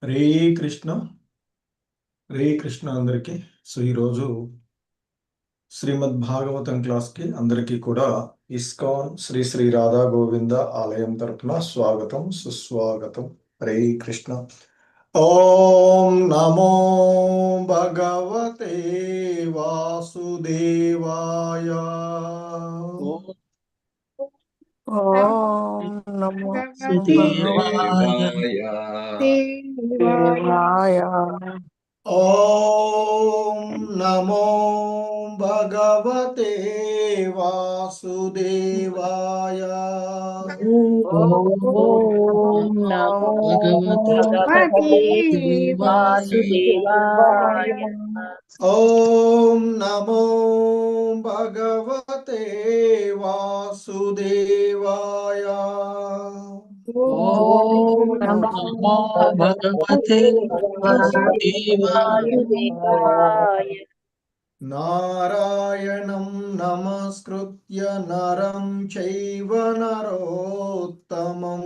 హరే కృష్ణ హరే కృష్ణ అందరికీ. సో ఈరోజు శ్రీమద్ భాగవతం క్లాస్కి అందరికీ కూడా ఇస్కాన్ శ్రీ శ్రీ రాధా గోవింద ఆలయం తరపున స్వాగతం సుస్వాగతం. హరే కృష్ణ. ఓం నమో భగవతే వాసుదేవాయ. ఓం నమో వాసుదేవాయ. దేవాయ. ఓం నమో భగవతే వాసుదేవాయ. ఓం నమో భగవతే వాసుదేవాయ. ఓం నమో భగవతే వాసుదేవాయ. ఓం నమో భగవతే వాసుదేవాయ. నారాయణం నమస్కృత్య నరం చైవ నరోత్తమం.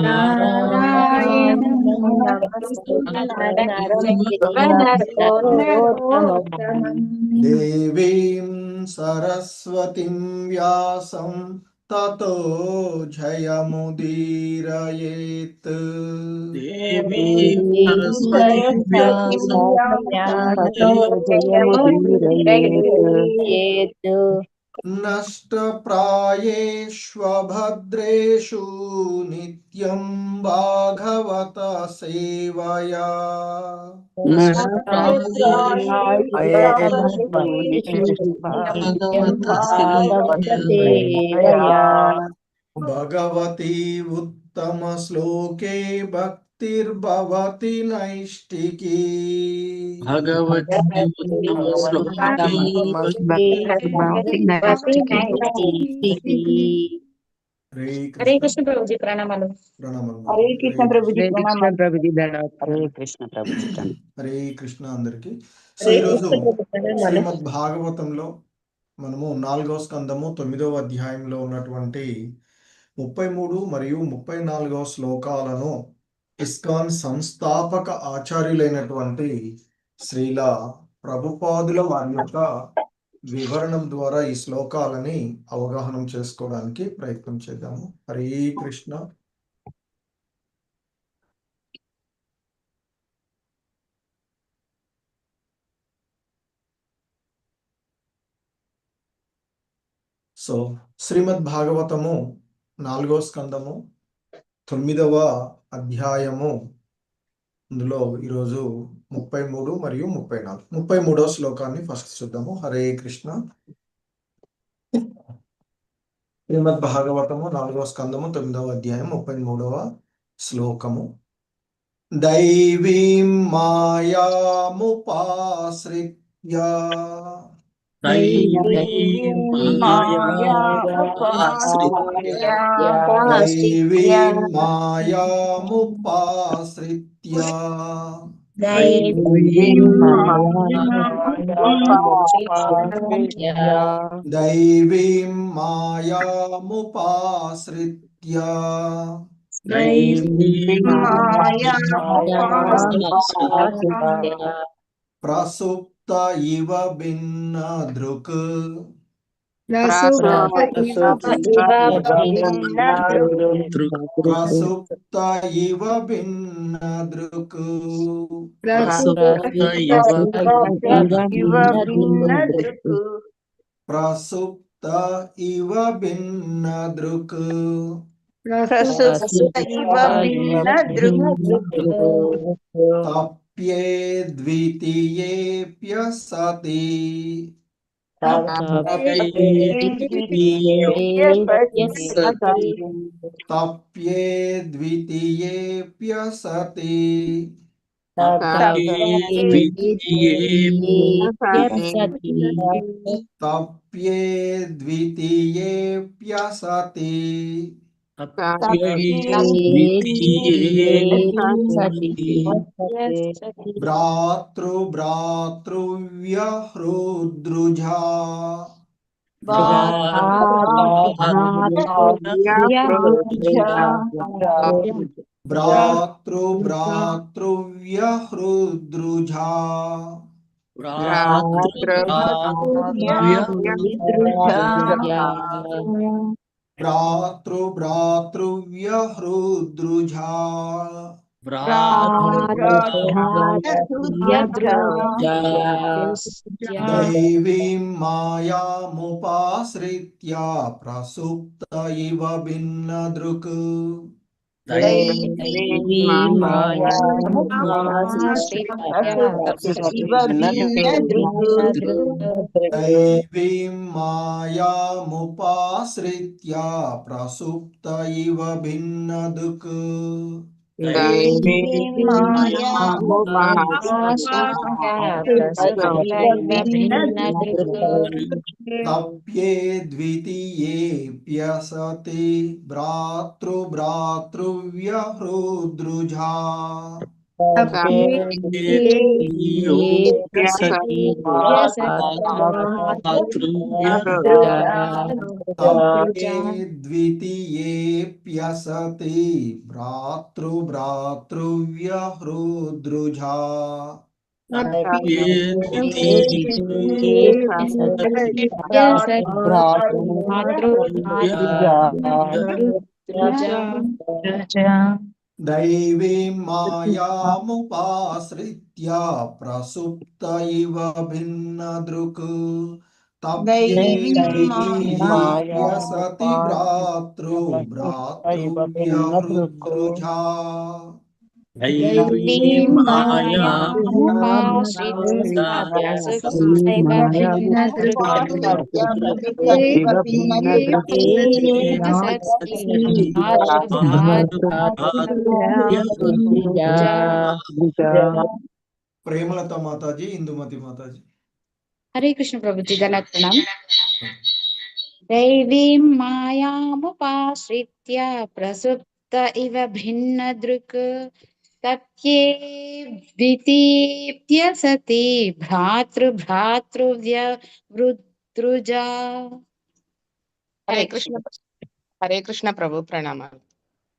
నారాయణం నమస్కృత్య నరం చైవ నరోత్తమం. దేవీం సరస్వతిం వ్యాసం తతో జయముదీరయేత్. దేవీం సరస్వతిం వ్యాసం తతో జయముదీరయేత్. నష్టప్రాయేష్వభద్రేషు నిత్యం భాగవత సేవయా. భగవతి ఉత్తమ శ్లోకే భక్తిర్భవతి నైష్టికీ. భగవతి ఉత్తమ శ్లోకే హరే కృష్ణ ప్రభుజీ ప్రణామాలు. హరే కృష్ణ ప్రభుజీ హరే కృష్ణ ప్రభుజీ. హరే కృష్ణ అందరికి. సో ఈరోజు శ్రీమద్ భాగవతంలో మనము 4వ స్కందము 9వ అధ్యాయంలో ఉన్నటువంటి 33 మరియు 34వ శ్లోకాలను ఇస్కాన్ సంస్థాపక ఆచార్యులైనటువంటి శ్రీల ప్రభుపాదుల వారి యొక్క వివరణం ద్వారా ఈ శ్లోకాలని అవగాహన చేసుకోవడానికి ప్రయత్నం చేద్దాము. హరే కృష్ణ. సో శ్రీమద్ భాగవతము 4వ స్కందము 9వ అధ్యాయము, ఇందులో ఈరోజు 33 మరియు 34. 33వ శ్లోకాన్ని ఫస్ట్ చూద్దాము. హరే కృష్ణ. శ్రీమద్ భాగవతము 4వ స్కందము 9వ అధ్యాయం 33వ శ్లోకము. దైవీం మాయాముపాశ్రిత్య దైవీం మాయాముపాశ్రిత్య దైవీం మాయాముపాశ్రిత్య దైవీం దైవీం మాయాముపాశ్రిత్య ప్రసుప్త ఇవ భిన్న దృక్ ప్రసుప్త ఇవ భిన్న దృక్ ప్రసుప్త ఇవ భిన్న దృక్ తప్యే ద్వితీయేప్య సతి తప్యే ద్వితీయేప్య సతి తప్యే ద్వితీయేప్య సతి భ్రాతృ భ్రాతృవ్యహృద్రుజా भ्रातृभ्रातृव्यहृद्रुजा भ्रातृभ्रातृव्यहृद्रुजा दैवीं मायामुपाश्रित्य प्रसुप्त इव भिन्नदृक् दैवीं मायामुपाश्रित्य प्रसुप्त इव भिन्नदृक् तप्ये द्वितीयेऽप्यसति भ्रातृभ्रातृव्यहृद्रुजा तप्ये द्वितीयेऽप्यसति भ्रातृभ्रातृव्यहृद्रुजा दैवीं मायामुपाश्रित्य प्रसुप्त इव भिन्नदृक् तप्ये द्वितीयेऽप्यसति भ्रातृभ्रातृव्यहृद्रुजा प्रेमलता माताजी, इंदुमती माताजी। हरे कृष्ण प्रभु जी, धन्यवाद प्रणाम। दैवीं मायामुपाश्रित्य प्रसुप्त इव भिन्नदृक् तप्ये द्वितीयेऽप्यसति भ्रातृभ्रातृव्यहृद्रुजा। हरे कृष्ण प्रभु प्रणाम।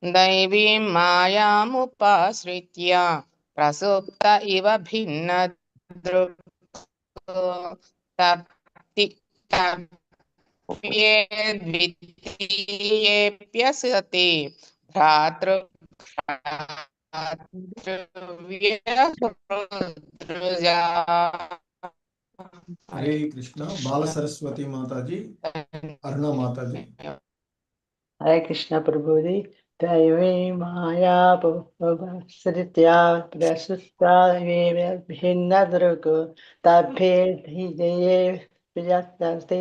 दैवीं मायामुपाश्रित्य प्रसुप्त इव भिन्नदृक् तप्ये द्वितीयेऽप्यसति भ्रातृभ्रातृव्यहृद्रुजा। हरे कृष्ण। बाल सरस्वती माताजी, अरुणा माताजी। हरे कृष्ण प्रभु जी। दैवी माया श्रुत्या प्रसुप्ता भिन्नदृक् तभ्ये धीये प्रियस्ते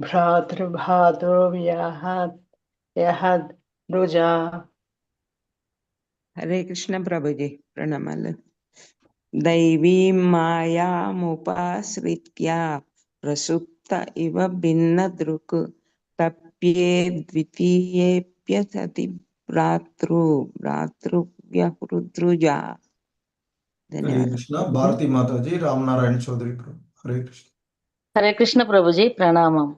भ्रातृभ्रातृव्यहृद्रुजा। हरे कृष्ण प्रभु जी, प्रणमाल। दैवीं मायामुपाश्रित्य प्रसुप्त इव भिन्नदृक् तप्ये द्वितीयेऽप्यसति भ्रातृव्यहृद्रुजा। हरे धन्यवाद। कृष्ण। भारती माताजी, रामनारायण चौधरी प्रभु। हरे कृष्ण। हरे कृष्ण प्रभु जी, प्रणामम्।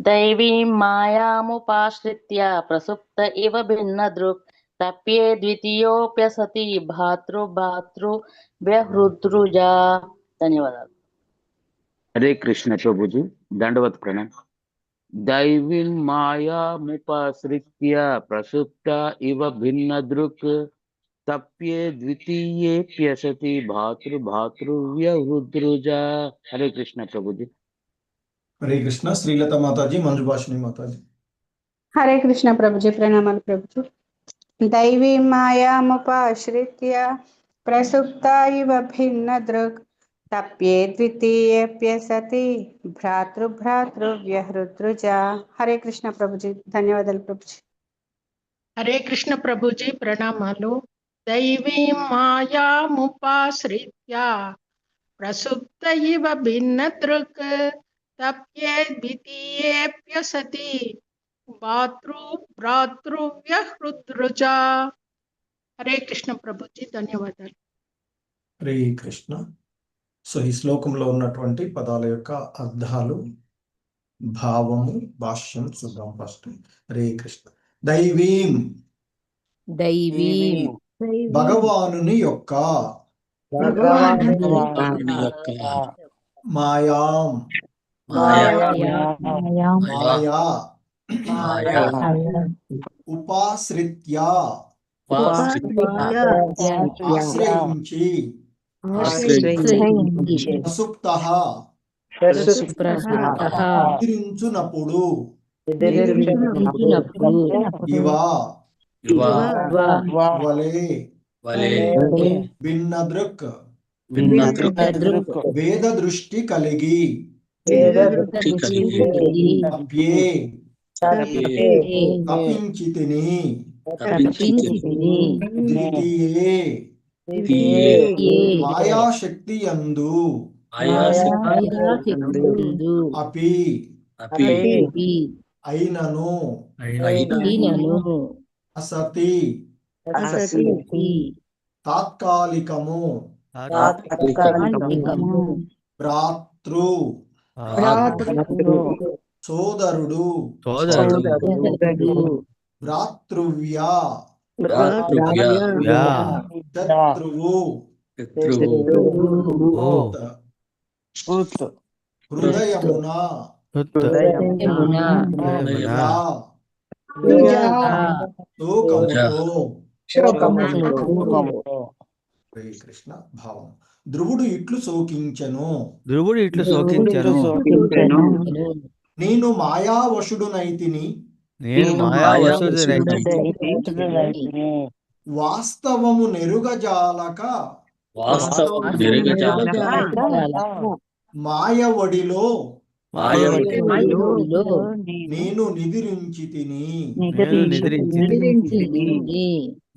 दैवीं मायामुपाश्रित्य प्रसुप्त इव भिन्नदृक् तप्ये द्वितीयोऽप्यसति भ्रातृभ्रातृव्यहृद्रुजा। धन्यवाद। हरे कृष्ण प्रभु जी, दंडवत प्रणाम। दैवीं मायामुपाश्रित्य प्रसुप्त इव भिन्नदृक् तप्ये द्वितीयेऽप्यसति भ्रातृभ्रातृव्यहृद्रुजा। हरे कृष्ण प्रभु जी। हरे कृष्ण। श्रीलता माताजी, मंजुभाषिणी माताजी। हरे कृष्ण प्रभु जी, प्रणाम प्रभु जी। दैवी मायामुपाश्रित्य प्रसुप्ता इव भिन्नदृक् तप्ये द्वितीयेऽप्यसति भ्रातृभ्रातृव्यहृद्रुजा। हरे कृष्ण प्रभु जी, धन्यवादाలు प्रभु जी। हरे कृष्ण प्रभु जी, प्रणमालु। दैवीं मायामुपाश्रित्य प्रसुप्त इव भिन्नदृक् तप्ये द्वितीयेऽप्यसति भ्रातृभ्रातृव्यहृद्रुजा। हरे कृष्ण प्रभु जी, ధన్యవాదాలు। హరే కృష్ణ। సో ఈ శ్లోకంలో ఉన్నటువంటి పదాల యొక్క అర్థాలు, భావము, భాష్యం చూద్దాం ఫస్ట్. హరే కృష్ణ. దైవీం దైవీం భగవానుని యొక్క భగవానుని భగవానుని యొక్క మాయాం మాయా ఉపాశ్రిత్య ఆశ్రయించి ప్రసుప్తః నిద్రించునప్పుడు ఇవ వలే భిన్నదృక్ వేద దృష్టి కలిగి తప్యే తపించితిని ద్వితీయే మాయాశక్తి యందు అపి అయినను అసతి తాత్కాలికము భ్రాతృ సోదరుడు భ్రాతృవ్య శత్రువు హృదయమున హరే కృష్ణ భావం. ధ్రువుడు ఇట్లు శోకించెను, నేను మాయావశుడునైతిని, వాస్తవము నెరుగజాలక మాయవడిలో నేను నిద్రించితిని.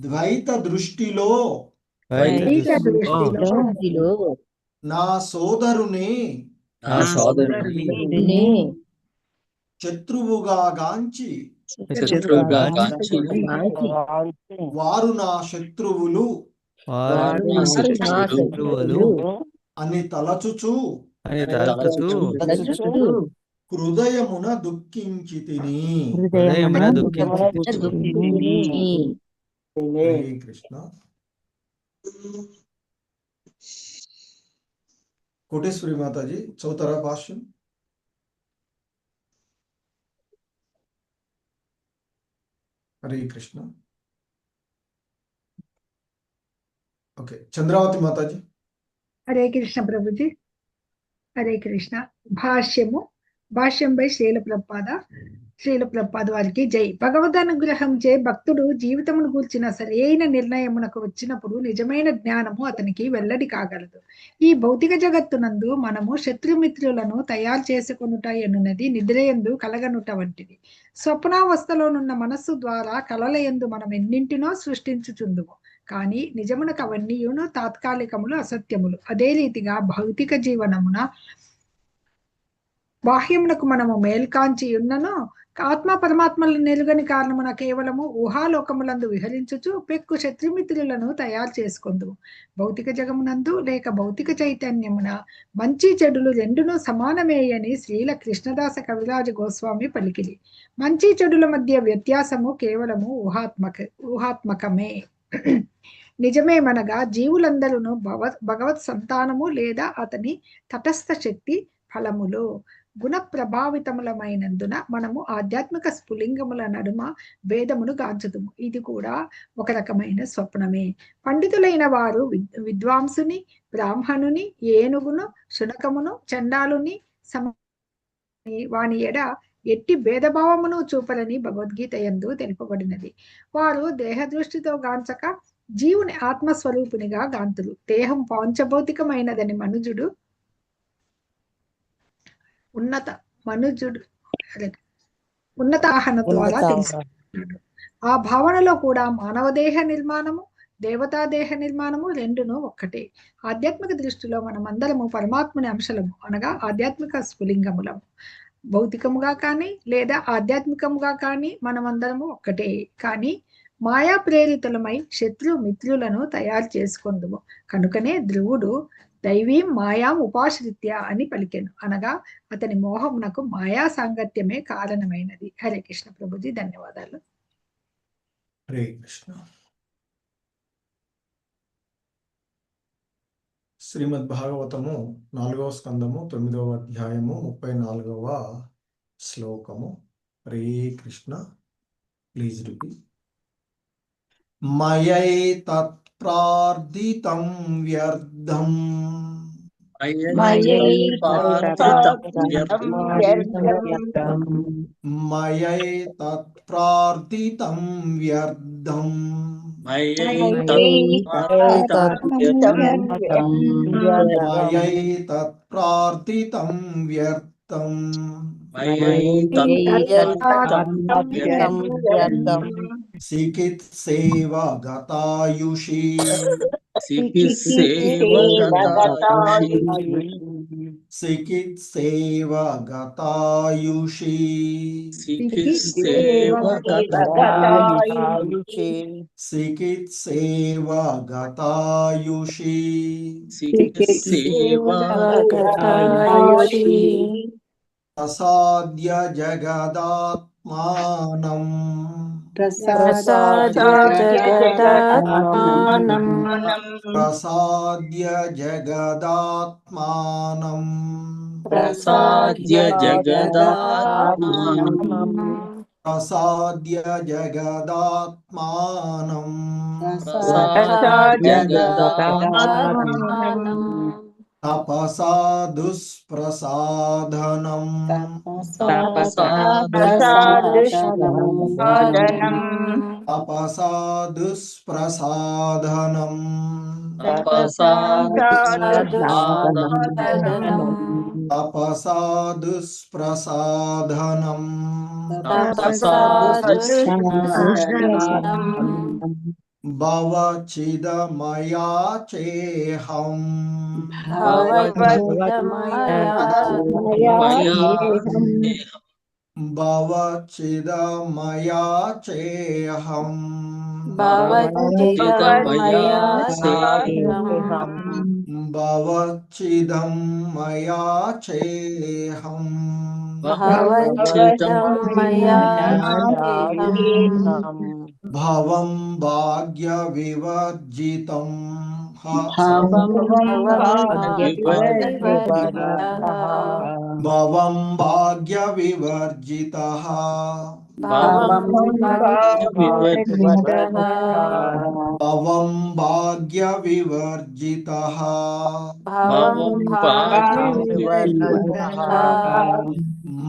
ద్వైత దృష్టిలో నా సోదరుని శత్రువుగా గాంచి వారు నా శత్రువులు అని తలచుచు హృదయమున దుఃఖించితిని. హరే కృష్ణ. కోటేశ్వరి మాతాజీ చౌతరా భాష్యం. హరే కృష్ణ. ఓకే, చంద్రావతి మాతాజీ. హరే కృష్ణ ప్రభుజీ. హరే కృష్ణ. భాష్యంపై శ్రీల ప్రభుపాద వారికి జై. భగవద్ అనుగ్రహంచే భక్తుడు జీవితమును గూర్చిన సరైన నిర్ణయమునకు వచ్చినప్పుడు నిజమైన జ్ఞానము అతనికి వెల్లడి కాగలదు. ఈ భౌతిక జగత్తునందు మనము శత్రుమిత్రులను తయారు చేసుకొనుట ఎనున్నది నిద్రయందు కలగనుట వంటిది. స్వప్నావస్థలోనున్న మనస్సు ద్వారా కలల యందు మనం ఎన్నింటినో సృష్టించుచుందుము. కానీ నిజమునకు అవన్నీయును తాత్కాలికములు, అసత్యములు. అదే రీతిగా భౌతిక జీవనమున బాహ్యమునకు మనము మేల్కాంచి ఉన్నను ఆత్మ పరమాత్మల నెరుగని కారణమున కేవలము ఊహాలోకములందు విహరించుచు పెక్కు శత్రుమిత్రులను తయారు చేసుకొందుము. భౌతిక జగమునందు లేక భౌతిక చైతన్యమున మంచి చెడులు రెండును సమానమేయని శ్రీల కృష్ణదాస కవిరాజ గోస్వామి పలికిలి. మంచి చెడుల మధ్య వ్యత్యాసము కేవలము ఊహాత్మకమే. నిజమేమనగా జీవులందరూ భగవత్ సంతానము లేదా అతని తటస్థ శక్తి ఫలములు. గుణ ప్రభావితములమైనందున మనము ఆధ్యాత్మిక స్ఫులింగముల నడుమ భేదమును గాంచుదుము. ఇది కూడా ఒక రకమైన స్వప్నమే. పండితులైన వారు విద్వాంసుని, బ్రాహ్మణుని, ఏనుగును, శునకమును, చండాలుని వాని ఎడ ఎట్టి భేదభావమును చూపలని భగవద్గీత యందు తెలుపబడినది. వారు దేహ దృష్టితో గాంచక జీవుని ఆత్మస్వరూపునిగా గాంతులు. దేహం పాంచభౌతికమైనదని ఉన్నతాహన ద్వారా తెలుసుకున్నాడు. ఆ భావనలో కూడా మానవ దేహ నిర్మాణము, దేవతా దేహ నిర్మాణము రెండును ఒక్కటే. ఆధ్యాత్మిక దృష్టిలో మనమందరము పరమాత్మని అంశలము, అనగా ఆధ్యాత్మిక స్ఫులింగములము. భౌతికముగా కానీ లేదా ఆధ్యాత్మికముగా కానీ మనమందరము ఒక్కటే. కానీ మాయా ప్రేరితులమై శత్రు మిత్రులను తయారు చేసుకొందుము. కనుకనే ధ్రువుడు దైవీం మాయాం ఉపాశ్రిత్య అని పలికెను, అనగా అతని మోహమునకు మాయా సాంగత్యమే కారణమైనది. హరే కృష్ణ ప్రభుజీ, ధన్యవాదాలు. హరే కృష్ణ. శ్రీమద్ భాగవతము 4వ స్కందము 9వ అధ్యాయము 34వ శ్లోకము. హరే కృష్ణ. Please repeat. మయైతత్ప్రార్థితం వ్యర్థం మయైతత్ప్రార్థితం వ్యర్థం మయైతత్ప్రార్థితం వ్యర్థం చికిత్సేవ గతాయుషి చికిత్సేవ గతాయుషి చికిత్సేవ గతాయుషి ప్రసాద్య జగదాత్మానం ప్రసాద్య జగదాత్మానం ప్రసాద్య జగదాత్మానం తపసా దుష్ప్రసాదనం తపసా దుష్ప్రసాదనం తపసా దుష్ప్రసాదనం భవచిదమయా చేహం భవచిదమయా చేహం భవచిదం మయా చేహం భవం భాగ్య వివర్జితం భవం భాగ్య వివర్జిత భవం భాగ్య వివర్జిత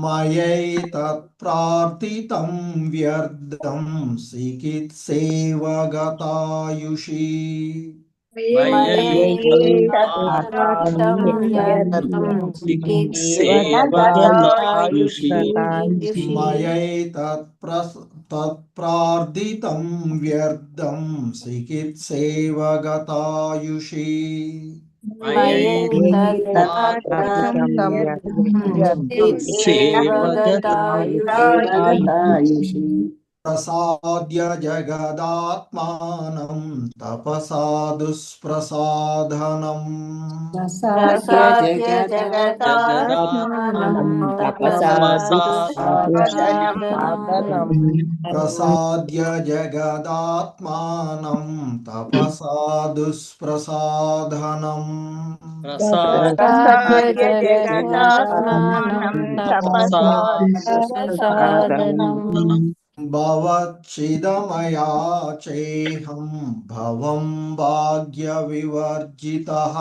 మయైతత్ ప్రార్థితం వ్యర్థం చికిత్సేవ గతాయుషి తత్ప్రార్థితం వ్యర్థం చికిత్సేవ గతాయుషి ప్రసాద్య జగదాత్మానం తపసా దుష్ప్రసాదనం ప్రసాద్య జగదాత్మానం తపసా దుష్ప్రసాదనం భవచిదమయా చేహం భవం భాగ్య వివర్జితః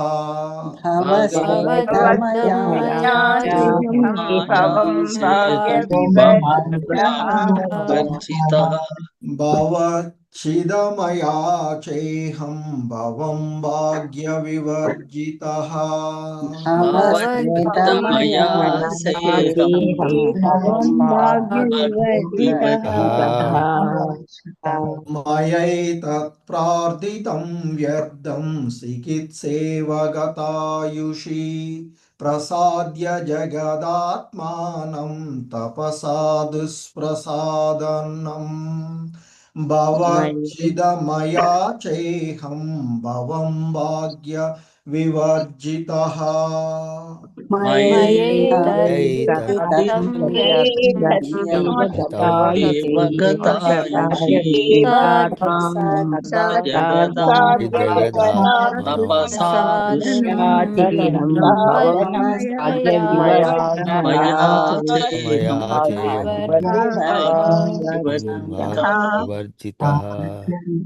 భవచిదమయా చేహం భవం భాగ్య వివర్జితః మయైతత్ ప్రార్థితం వ్యర్థం చికిత్సేవ గతాయుషి ప్రసాద్య జగదాత్మానం తపసా దుష్ప్రసాదనం భవచిదమయా చేహం భవం భాగ్య विवर्जितः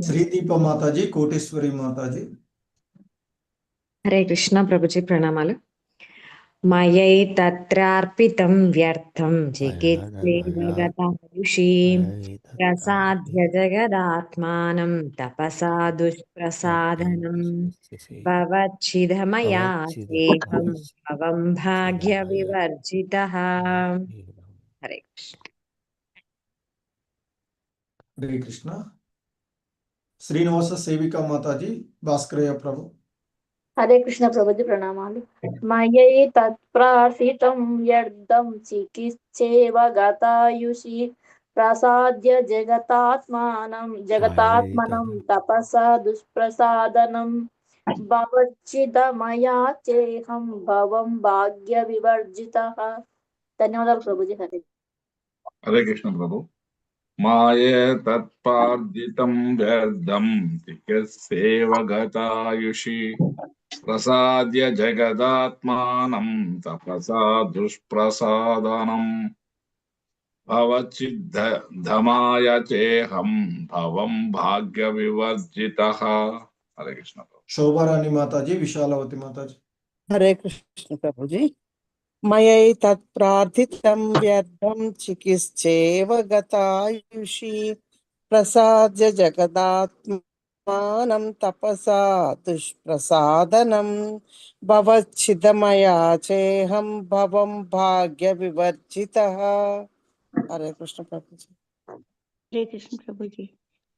శ్రీదీప మాతాజీ, కోటేశ్వరి మాతాజీ. హరే కృష్ణ ప్రభుజీ ప్రణామాలు. మయైతత్రార్పితం వ్యర్థం చికిత్సేవగతాయుషీ ప్రసాద్య జగదాత్మానం తపసా దుష్ప్రసాదనం భవచ్చిదమయా చేహం భవం భాగ్య వివర్జితః. హరే కృష్ణ. హరే కృష్ణ. శ్రీనివాస సేవికా మాతాజీ, భాస్కరయ్య ప్రభు. హరే కృష్ణ ప్రభుజీ ప్రణామాలు. మయై తత్ప్రార్థితం వ్యర్థం చికిత్సేవ గతాయుషి ప్రసాద్య జగతాత్మనం తపసా దుష్ప్రసాదనం భవచ్చిదమయా చేహం భవం భాగ్య వివర్జితః. ధన్యవాదాలు ప్రభుజీ. హరే కృష్ణ ప్రభు. మాయే తత్పార్జితం వ్యర్థం చికిత్సేవ గతాయుషి ప్రసాద్య జగదాత్మానం తపసా దుష్ప్రసాదనం భవచ్చిద్ధమాయ చేహం భవం భాగ్య వివర్జితః. హరే కృష్ణ ప్రభు. శోభారాణి మాతాజీ, విశాలవతి మాతాజీ. హరే కృష్ణ ప్రభుజీ. మయై తత్ప్రార్థితం వ్యర్థం చికిత్సేవ గతాయుషి ప్రసాద్య జగదాత్మానం తపసా దుష్ప్రసాదనం భవచ్చిదమయా చేహం భవం భాగ్య వివర్జితః. హరే కృష్ణ ప్రభుజీ. హరే కృష్ణ ప్రభుజీ.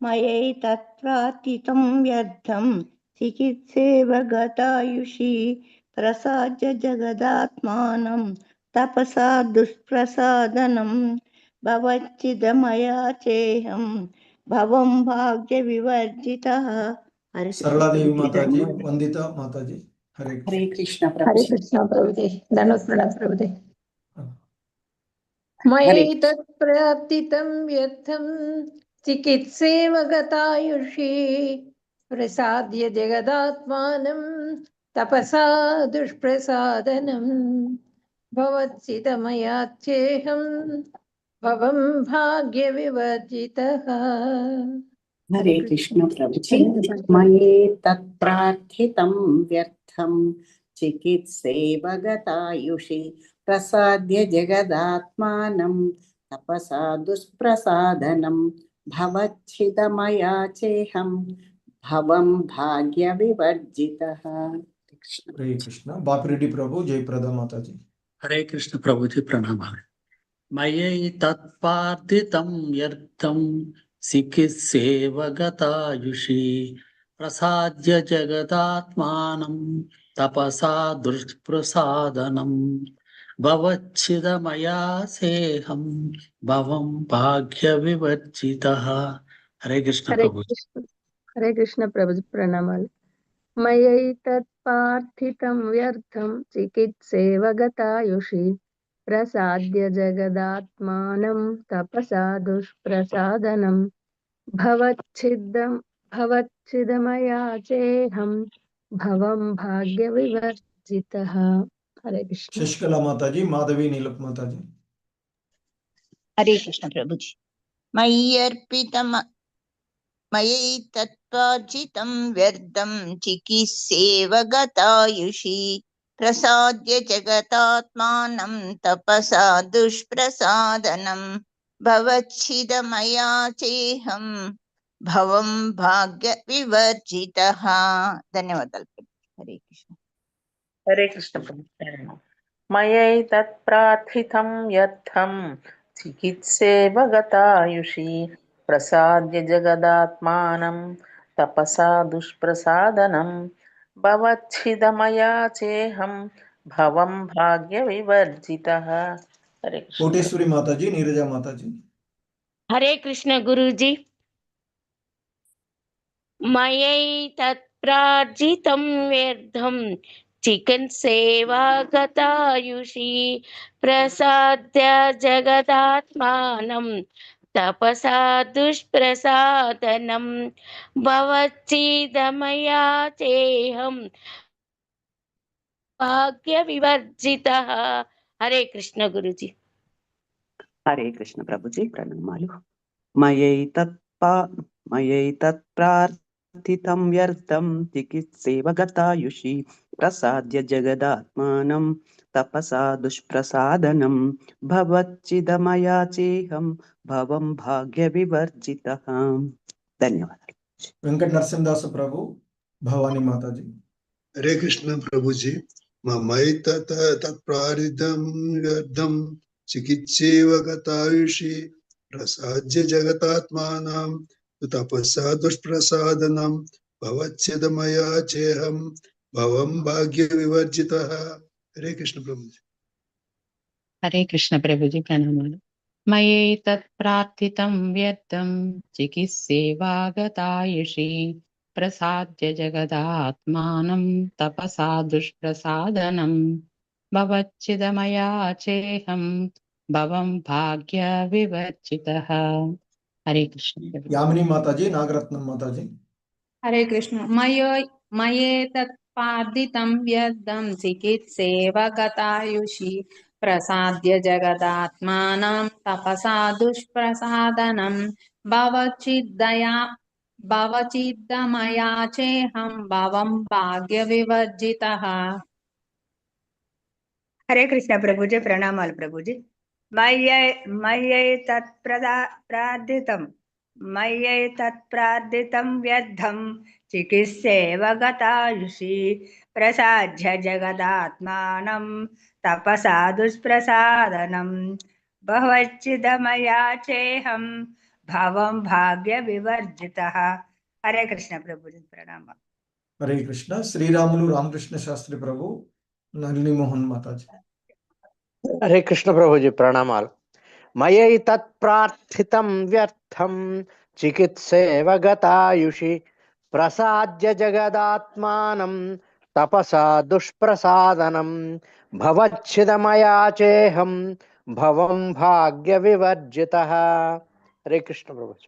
మయై తత్ప్రార్థితం వ్యర్థం చికిత్సేవ గతాయుషి ప్రసాద్య జగదాత్మానం తపసా దుష్ప్రసాదనం భవచ్చిదమయా చేహం భవం భాగ్య వివర్జితః. సరళాదేవి మాతాజీ, వందిత మాతాజీ. హరే కృష్ణ ప్రభుజీ. ధన్యవాదాలు ప్రభుజీ. మయై తత్ప్రార్థితం వ్యర్థం చికిత్సేవ గతాయుషి ప్రసాద్య జగదాత్మానం తపసా దుష్ప్రసాదనం భవచ్చిదమయాచ్చేహం భవం భాగ్య వివర్జితః. హరే కృష్ణ ప్రభుజీ. మయే తత్ప్రార్థితం వ్యర్థం చికిత్సేవ గతాయుషి ప్రసాద్య జగదాత్మానం తపసా దుష్ప్రసాదనం భవచ్చిదమయా చేహం భవం భాగ్య వివర్జితః. హరే కృష్ణ. బాపిరెడ్డి ప్రభు, జయప్రద మాతాజీ. హరే కృష్ణ ప్రభుజీ ప్రణామాలు. మయై తత్పార్థితం వ్యర్థం చికిత్సేవ గతాయుషి ప్రసాద్య జగదాత్మానం తపసా దుష్ప్రసాదనం భవచ్చిదమయా సేహం భవం భాగ్య వివర్జితః. హరే కృష్ణ ప్రభుజీ. హరే కృష్ణ ప్రభుజీ ప్రణామాలు. మయై తత్పార్థితం వ్యర్థం చికిత్సేవ గతాయుషి ప్రసాద్య జగదాత్మానం తపసా దుష్ప్రసాదనం భవచ్చిదమయా చేహం భవం భాగ్య వివర్జితః. హరే కృష్ణ. శశికళ మాతాజీ, మాధవి నీలప్ మాతాజీ. హరే కృష్ణ ప్రభుజీ. మయై తత్పార్జితం వ్యర్థం చికిత్సేవ గతాయుషి ప్రసాద్య జగతాత్మానం తపసా దుష్ప్రసాదనం భవచ్చిదమయా చేహం భవం భాగ్య వివర్జితః. ధన్యవాదాలు. హరే కృష్ణ. హరే కృష్ణ. మయై తత్ప్రార్థితం వ్యర్థం చికిత్సేవ గతాయుషి ప్రసాద్య జగదాత్మానం తపసా దుష్ప్రసాదనం భవచ్చిదమయా చేహం భవం భాగ్య వివర్జితః. హరే కృష్ణ. కోటేశ్వరి మాతాజీ, నీరజ మాతాజీ. హరే కృష్ణ గురూజీ. మయై తత్ తత్ప్రార్జితం వ్యర్థం చికిత్సేవా గతాయుషి ప్రసాద్య జగదాత్మానం తపసా దుష్ప్రసాదనం భవచ్చిదమయా చేహం భాగ్య వివర్జిత. హరే కృష్ణ గురుజీ. హరే కృష్ణ ప్రభుజీ ప్రణామాలు. మయైతత్ప్రార్థితం వ్యర్థం చికిత్సేవ గతాయుషి ప్రసాద్య జగదాత్మానం తపసా దుష్ప్రసాదనం భవచ్చిదమయా చేహం భవం భాగ్య వివర్జిత. ధన్యవాదాలు. వెంకట నరసింహదాసు ప్రభు, భవానీ మాతాజీ. హరే కృష్ణ ప్రభుజీ. మమై తత్ప్రారితం వ్యర్థం చికిత్సేవ గతాయుషి ప్రసాద్య జగతాత్మానం తపస్సా దుష్ప్రసాదనం భవచ్ఛేదమయా చేహం భవం భాగ్య వివర్జిత. హరే కృష్ణ ప్రభుజీ. హరే కృష్ణ ప్రభుజీ ప్రణామాలు. మయేతత్ప్రార్థితం వ్యర్థం చికిత్సేవా గతాయుషి ప్రసాద్య జగదాత్మానం తపసా దుష్ప్రసాదనం భవచ్చిదమయా చేహం భవం భాగ్య వివర్జితః. హరే కృష్ణ. యామిని మాతాజీ, నాగరత్నం మాతాజీ. హరే కృష్ణ. మయేతత్పార్థితం వ్యర్థం చికిత్సేవ గతాయుషి ప్రసాద్య జగదాత్మానం తపసా దుష్ప్రసాదనం భవచిద్దమయా చేహం భవం భాగ్య వివర్జితః. హరే కృష్ణ ప్రభుజీ ప్రణామాలు ప్రభుజీ. మయ్యైతత్ప్రార్థితం వ్యర్థం చికిత్సేవ గతాయుషి ప్రసాద్య జగదాత్మానం తపసా దుష్ప్రసాదనం భవచ్చిదమయా చేహం భవం భాగ్య వివర్జిత. హరే కృష్ణ ప్రభుజీ ప్రణామాలు. హరే కృష్ణ. శ్రీరాములు రామకృష్ణ శాస్త్రి ప్రభు, నళిని మోహన్ మాతాజీ. హరే కృష్ణ ప్రభుజీ ప్రణామాలు. మయైతత్ప్రార్థితం వ్యర్థం చికిత్సేవ గతాయుషి ప్రసాద్య జగదాత్మానం తపసా దుష్ప్రసాదనం భవచ్చిదమయా చేహం భవం భాగ్య వివర్జిత. హరే కృష్ణ ప్రభుజీ.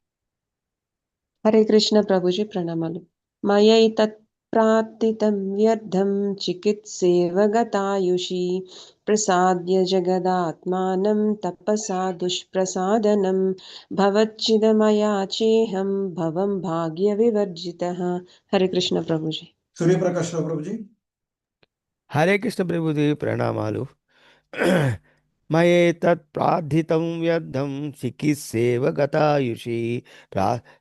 హరే కృష్ణ ప్రభుజీ ప్రణామాలు. మయైతత్ప్రార్థితం వ్యర్థం చికిత్సేవ గతాయుషి ప్రసాద్య జగదాత్మానం తపసా దుష్ప్రసాదనం భవచ్చిదమయా చేహం భవం భాగ్య వివర్జిత. హరే కృష్ణ ప్రభుజీ. సూర్యప్రకాశ్ రావు ప్రభుజీ. హరే కృష్ణ ప్రభుజీ ప్రణామాలు. మయేతత్ప్రార్థితం వ్యర్థం చికిత్సేవ గతాయుషి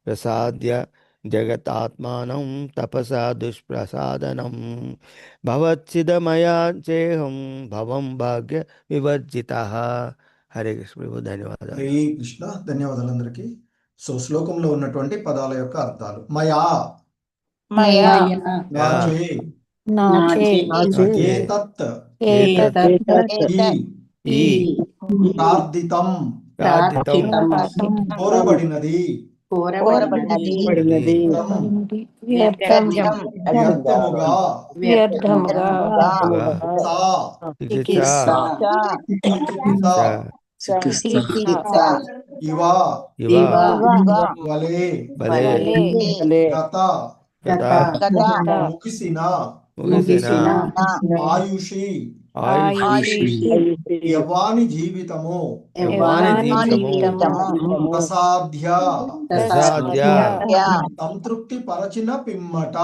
ప్రసాద్య జగతాత్మానం తపసా దుష్ప్రసాదనం భవచ్చిదమయా చేహం భవం భాగ్య వివర్జిత. హరే కృష్ణ ప్రభు. ధన్యవాదాలు. హరే కృష్ణ. ధన్యవాదాలు అందరికీ. సో శ్లోకంలో ఉన్నటువంటి పదాల యొక్క అర్థాలు. మయా మయా నాచే నాచే ఏతత్ ఈ ప్రార్థితం కోరబడినది వ్యర్థముగా ఇవ వలే గత ముగిసిన ఆయుషి యవ్వాని జీవితము ప్రసాద్య సంతృప్తి పరచిన పిమ్మట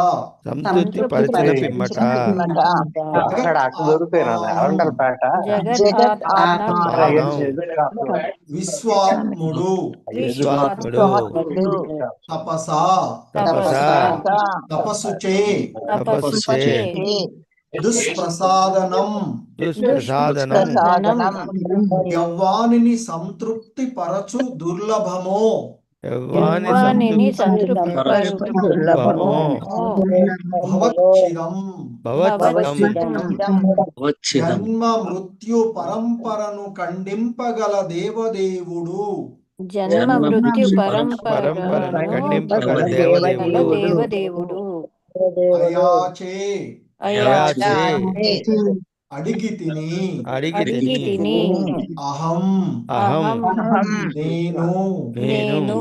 విశ్వాత్ముడు తపస్సుచే దుష్ప్రసాదనం యవ్వానిని సంతృప్తి పరచు దుర్లభమో జన్మ మృత్యు పరంపరను ఖండింపగల దేవదేవుడు అయాచే అయాచే అడిగి తిని అడిగి తిని అహం అహం నేను నేను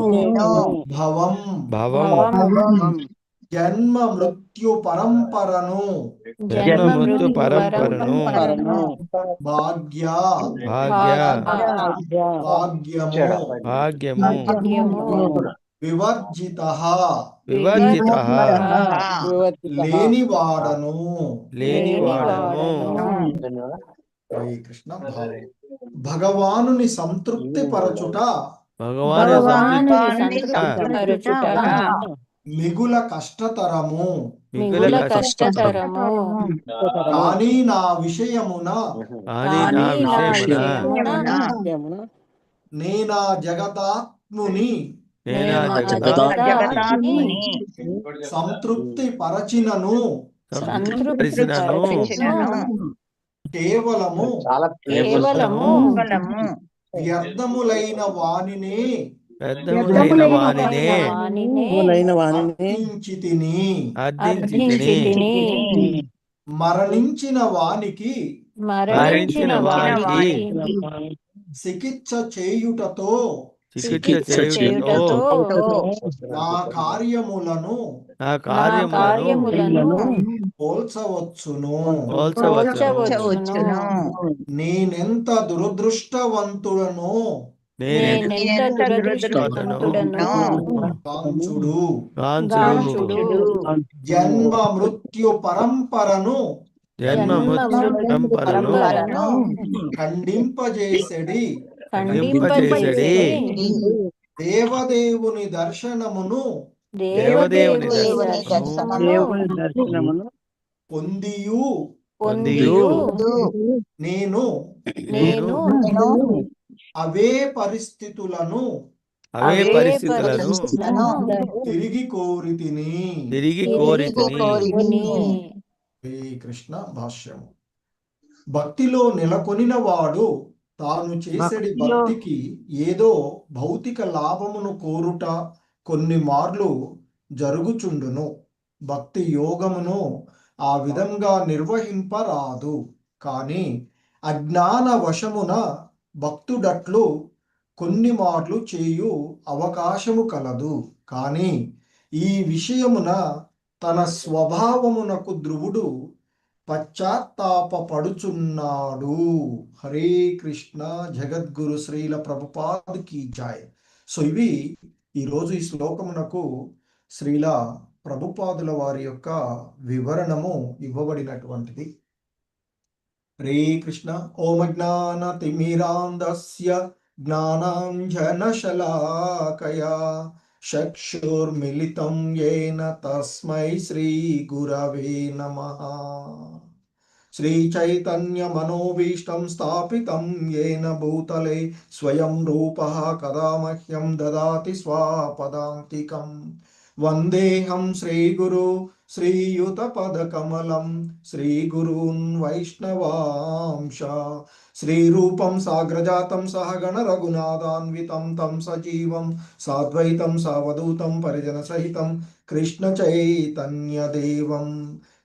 భవం భవం జన్మ మృత్యు పరంపరను జన్మ మృత్యు పరంపరను భాగ్య భాగ్యము వివర్జితః వివర్జితః లేనివాడను హరే కృష్ణ భావం భగవానుని సంతృప్తి పరచుట భగవాను మిగుల కష్టతరము మిగుల కష్టతరము కానీ నా విషయమున నేనా జగదాత్ముని సంతృప్తి పరచినను కేవలము వ్యర్థములైన వానినే అర్థించితిని మరణించిన వానికి చికిత్స చేయుటతో నా కార్యములను పోల్చవచ్చును నేనెంత దురదృష్టవంతుడనో కాంచుడు జన్మ మృత్యు పరంపరను ఖండింపజేసడి దేవదేవుని దర్శనమును పొందియు నేను అవే పరిస్థితులను తిరిగి కోరితిని కృష్ణ భాష్యము భక్తిలో నెలకొనిన వాడు తాను చేసేడి భక్తికి ఏదో భౌతిక లాభమును కోరుట కొన్ని మార్లు జరుగుచుండును. భక్తి యోగమును ఆ విధంగా నిర్వహింపరాదు. కానీ అజ్ఞాన వశమున భక్తుడట్లు కొన్ని మార్లు చేయు అవకాశము కలదు. కానీ ఈ విషయమున తన స్వభావమునకు ధ్రువుడు పశ్చాత్తాపపడుచున్నాడు. హరే కృష్ణ. జగద్గురు శ్రీల ప్రభుపాద్ కీ జై. సో ఇవి ఈరోజు ఈ శ్లోకమునకు శ్రీల ప్రభుపాదుల వారి యొక్క వివరణము ఇవ్వబడినటువంటిది. హరే కృష్ణ. ఓం జ్ఞాన తిమిరాంధస్య జ్ఞానాంజనశలాకయా చక్షుర్మిలితం యేన తస్మై శ్రీ గురవే నమః. శ్రీ చైతన్య మనోభీష్టం స్థాపితం యేన భూతలే స్వయం రూపః కదా మహ్యం దదాతి స్వపదాంతికం. వందేహం శ్రీగురు శ్రీయుతపదకమలం శ్రీగురూన్ వైష్ణవాంశ. శ్రీరూపం సాగ్రజాతం సహగణ రఘునాథాన్వితం తం సజీవం సాద్వైతం సావధూతం పరిజన సహితం కృష్ణ చైతన్యదేవం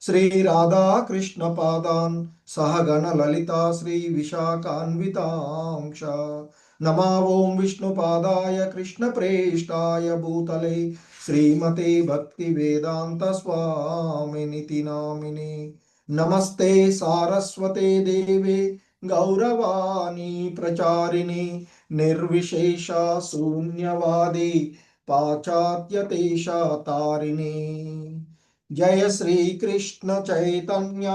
శ్రీ రాధా కృష్ణ పాదాన్ సహగణ లలితా శ్రీ విశాఖాన్వితాంశ. నమా ఓం విష్ణుపాదాయ కృష్ణ ప్రేష్టాయ భూతలే శ్రీమతే భక్తి వేదాంత స్వామినితి నామిని. నమస్తే సారస్వతే దేవే గౌరవాణి ప్రచారిణి నిర్విశేష శూన్యవాది పాశ్చాత్యదేశ తారిణి. జయ శ్రీ కృష్ణ చైతన్య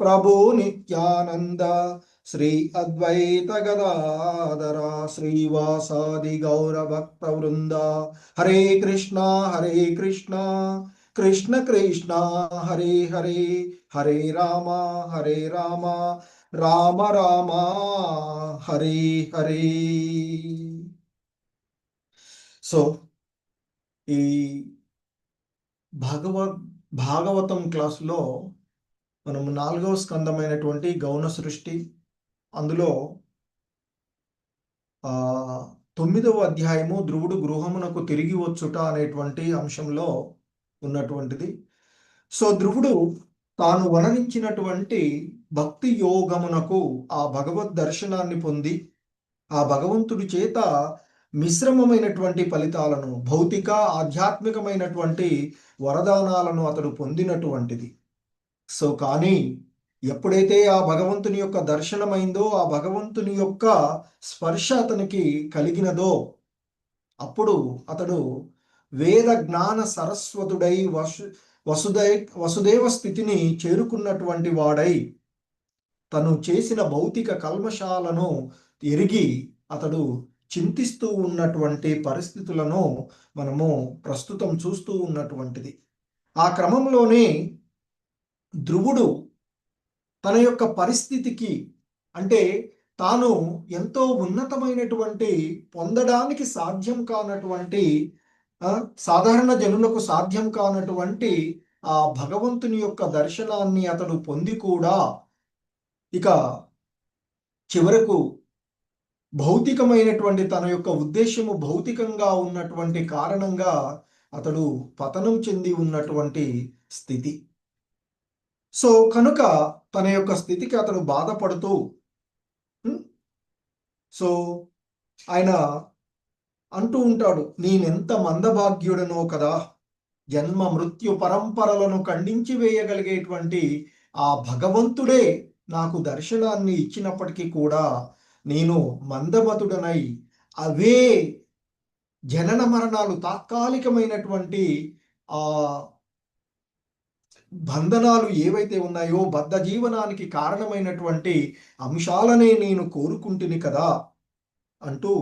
ప్రభు నిత్యానంద శ్రీ అద్వైత గదాధర శ్రీవాసాది గౌర భక్త వృంద. హరే కృష్ణ కృష్ణ కృష్ణ హరే హరే హరే రామ రామ రామ హరే హరే. సో ఈ భాగవతం క్లాసులో మనము 4వ స్కందమైనటువంటి గౌణ సృష్టి, అందులో 9వ అధ్యాయము ధ్రువుడు గృహమునకు తిరిగి వచ్చుట అనేటువంటి అంశంలో ఉన్నటువంటిది. సో ధ్రువుడు తాను వర్ణించినటువంటి భక్తి యోగమునకు ఆ భగవద్ దర్శనాన్ని పొంది ఆ భగవంతుడి చేత మిశ్రమమైనటువంటి ఫలితాలను, భౌతిక ఆధ్యాత్మికమైనటువంటి వరదానాలను అతడు పొందినటువంటిది. సో కానీ ఎప్పుడైతే ఆ భగవంతుని యొక్క దర్శనమైందో, ఆ భగవంతుని యొక్క స్పర్శ అతనికి కలిగినదో, అప్పుడు అతడు వేద జ్ఞాన సరస్వతుడై వసుదేవ స్థితిని చేరుకున్నటువంటి వాడై తను చేసిన భౌతిక కల్మషాలను ఎరిగి అతడు చింతిస్తూ ఉన్నటువంటి పరిస్థితులను మనము ప్రస్తుతం చూస్తూ ఉన్నటువంటిది. ఆ క్రమంలోనే ధ్రువుడు తన యొక్క పరిస్థితికి, అంటే తాను ఎంతో ఉన్నతమైనటువంటి పొందడానికి సాధ్యం కానటువంటి, సాధారణ జనులకు సాధ్యం కానటువంటి ఆ భగవంతుని యొక్క దర్శనాన్ని అతడు పొంది కూడా ఇక చివరకు భౌతికమైనటువంటి తన యొక్క ఉద్దేశము భౌతికంగా ఉన్నటువంటి కారణంగా అతడు పతనం చెంది ఉన్నటువంటి స్థితి. సో కనుక తన యొక్క స్థితికి అతడు బాధపడుతూ, సో ఆయన అంటూ ఉంటాడు, నేనెంత మందభాగ్యుడనో కదా, జన్మ మృత్యు పరంపరలను ఖండించి వేయగలిగేటువంటి ఆ భగవంతుడే నాకు దర్శనాన్ని ఇచ్చినప్పటికీ కూడా నేను మందమతుడనై అవే జనన మరణాలు, తాత్కాలికమైనటువంటి ఆ బంధనాలు ఏవైతే ఉన్నాయో, బద్ధ జీవనానికి కారణమైనటువంటి అంశాలనే నేను కోరుకుంటుని కదా అంటూ,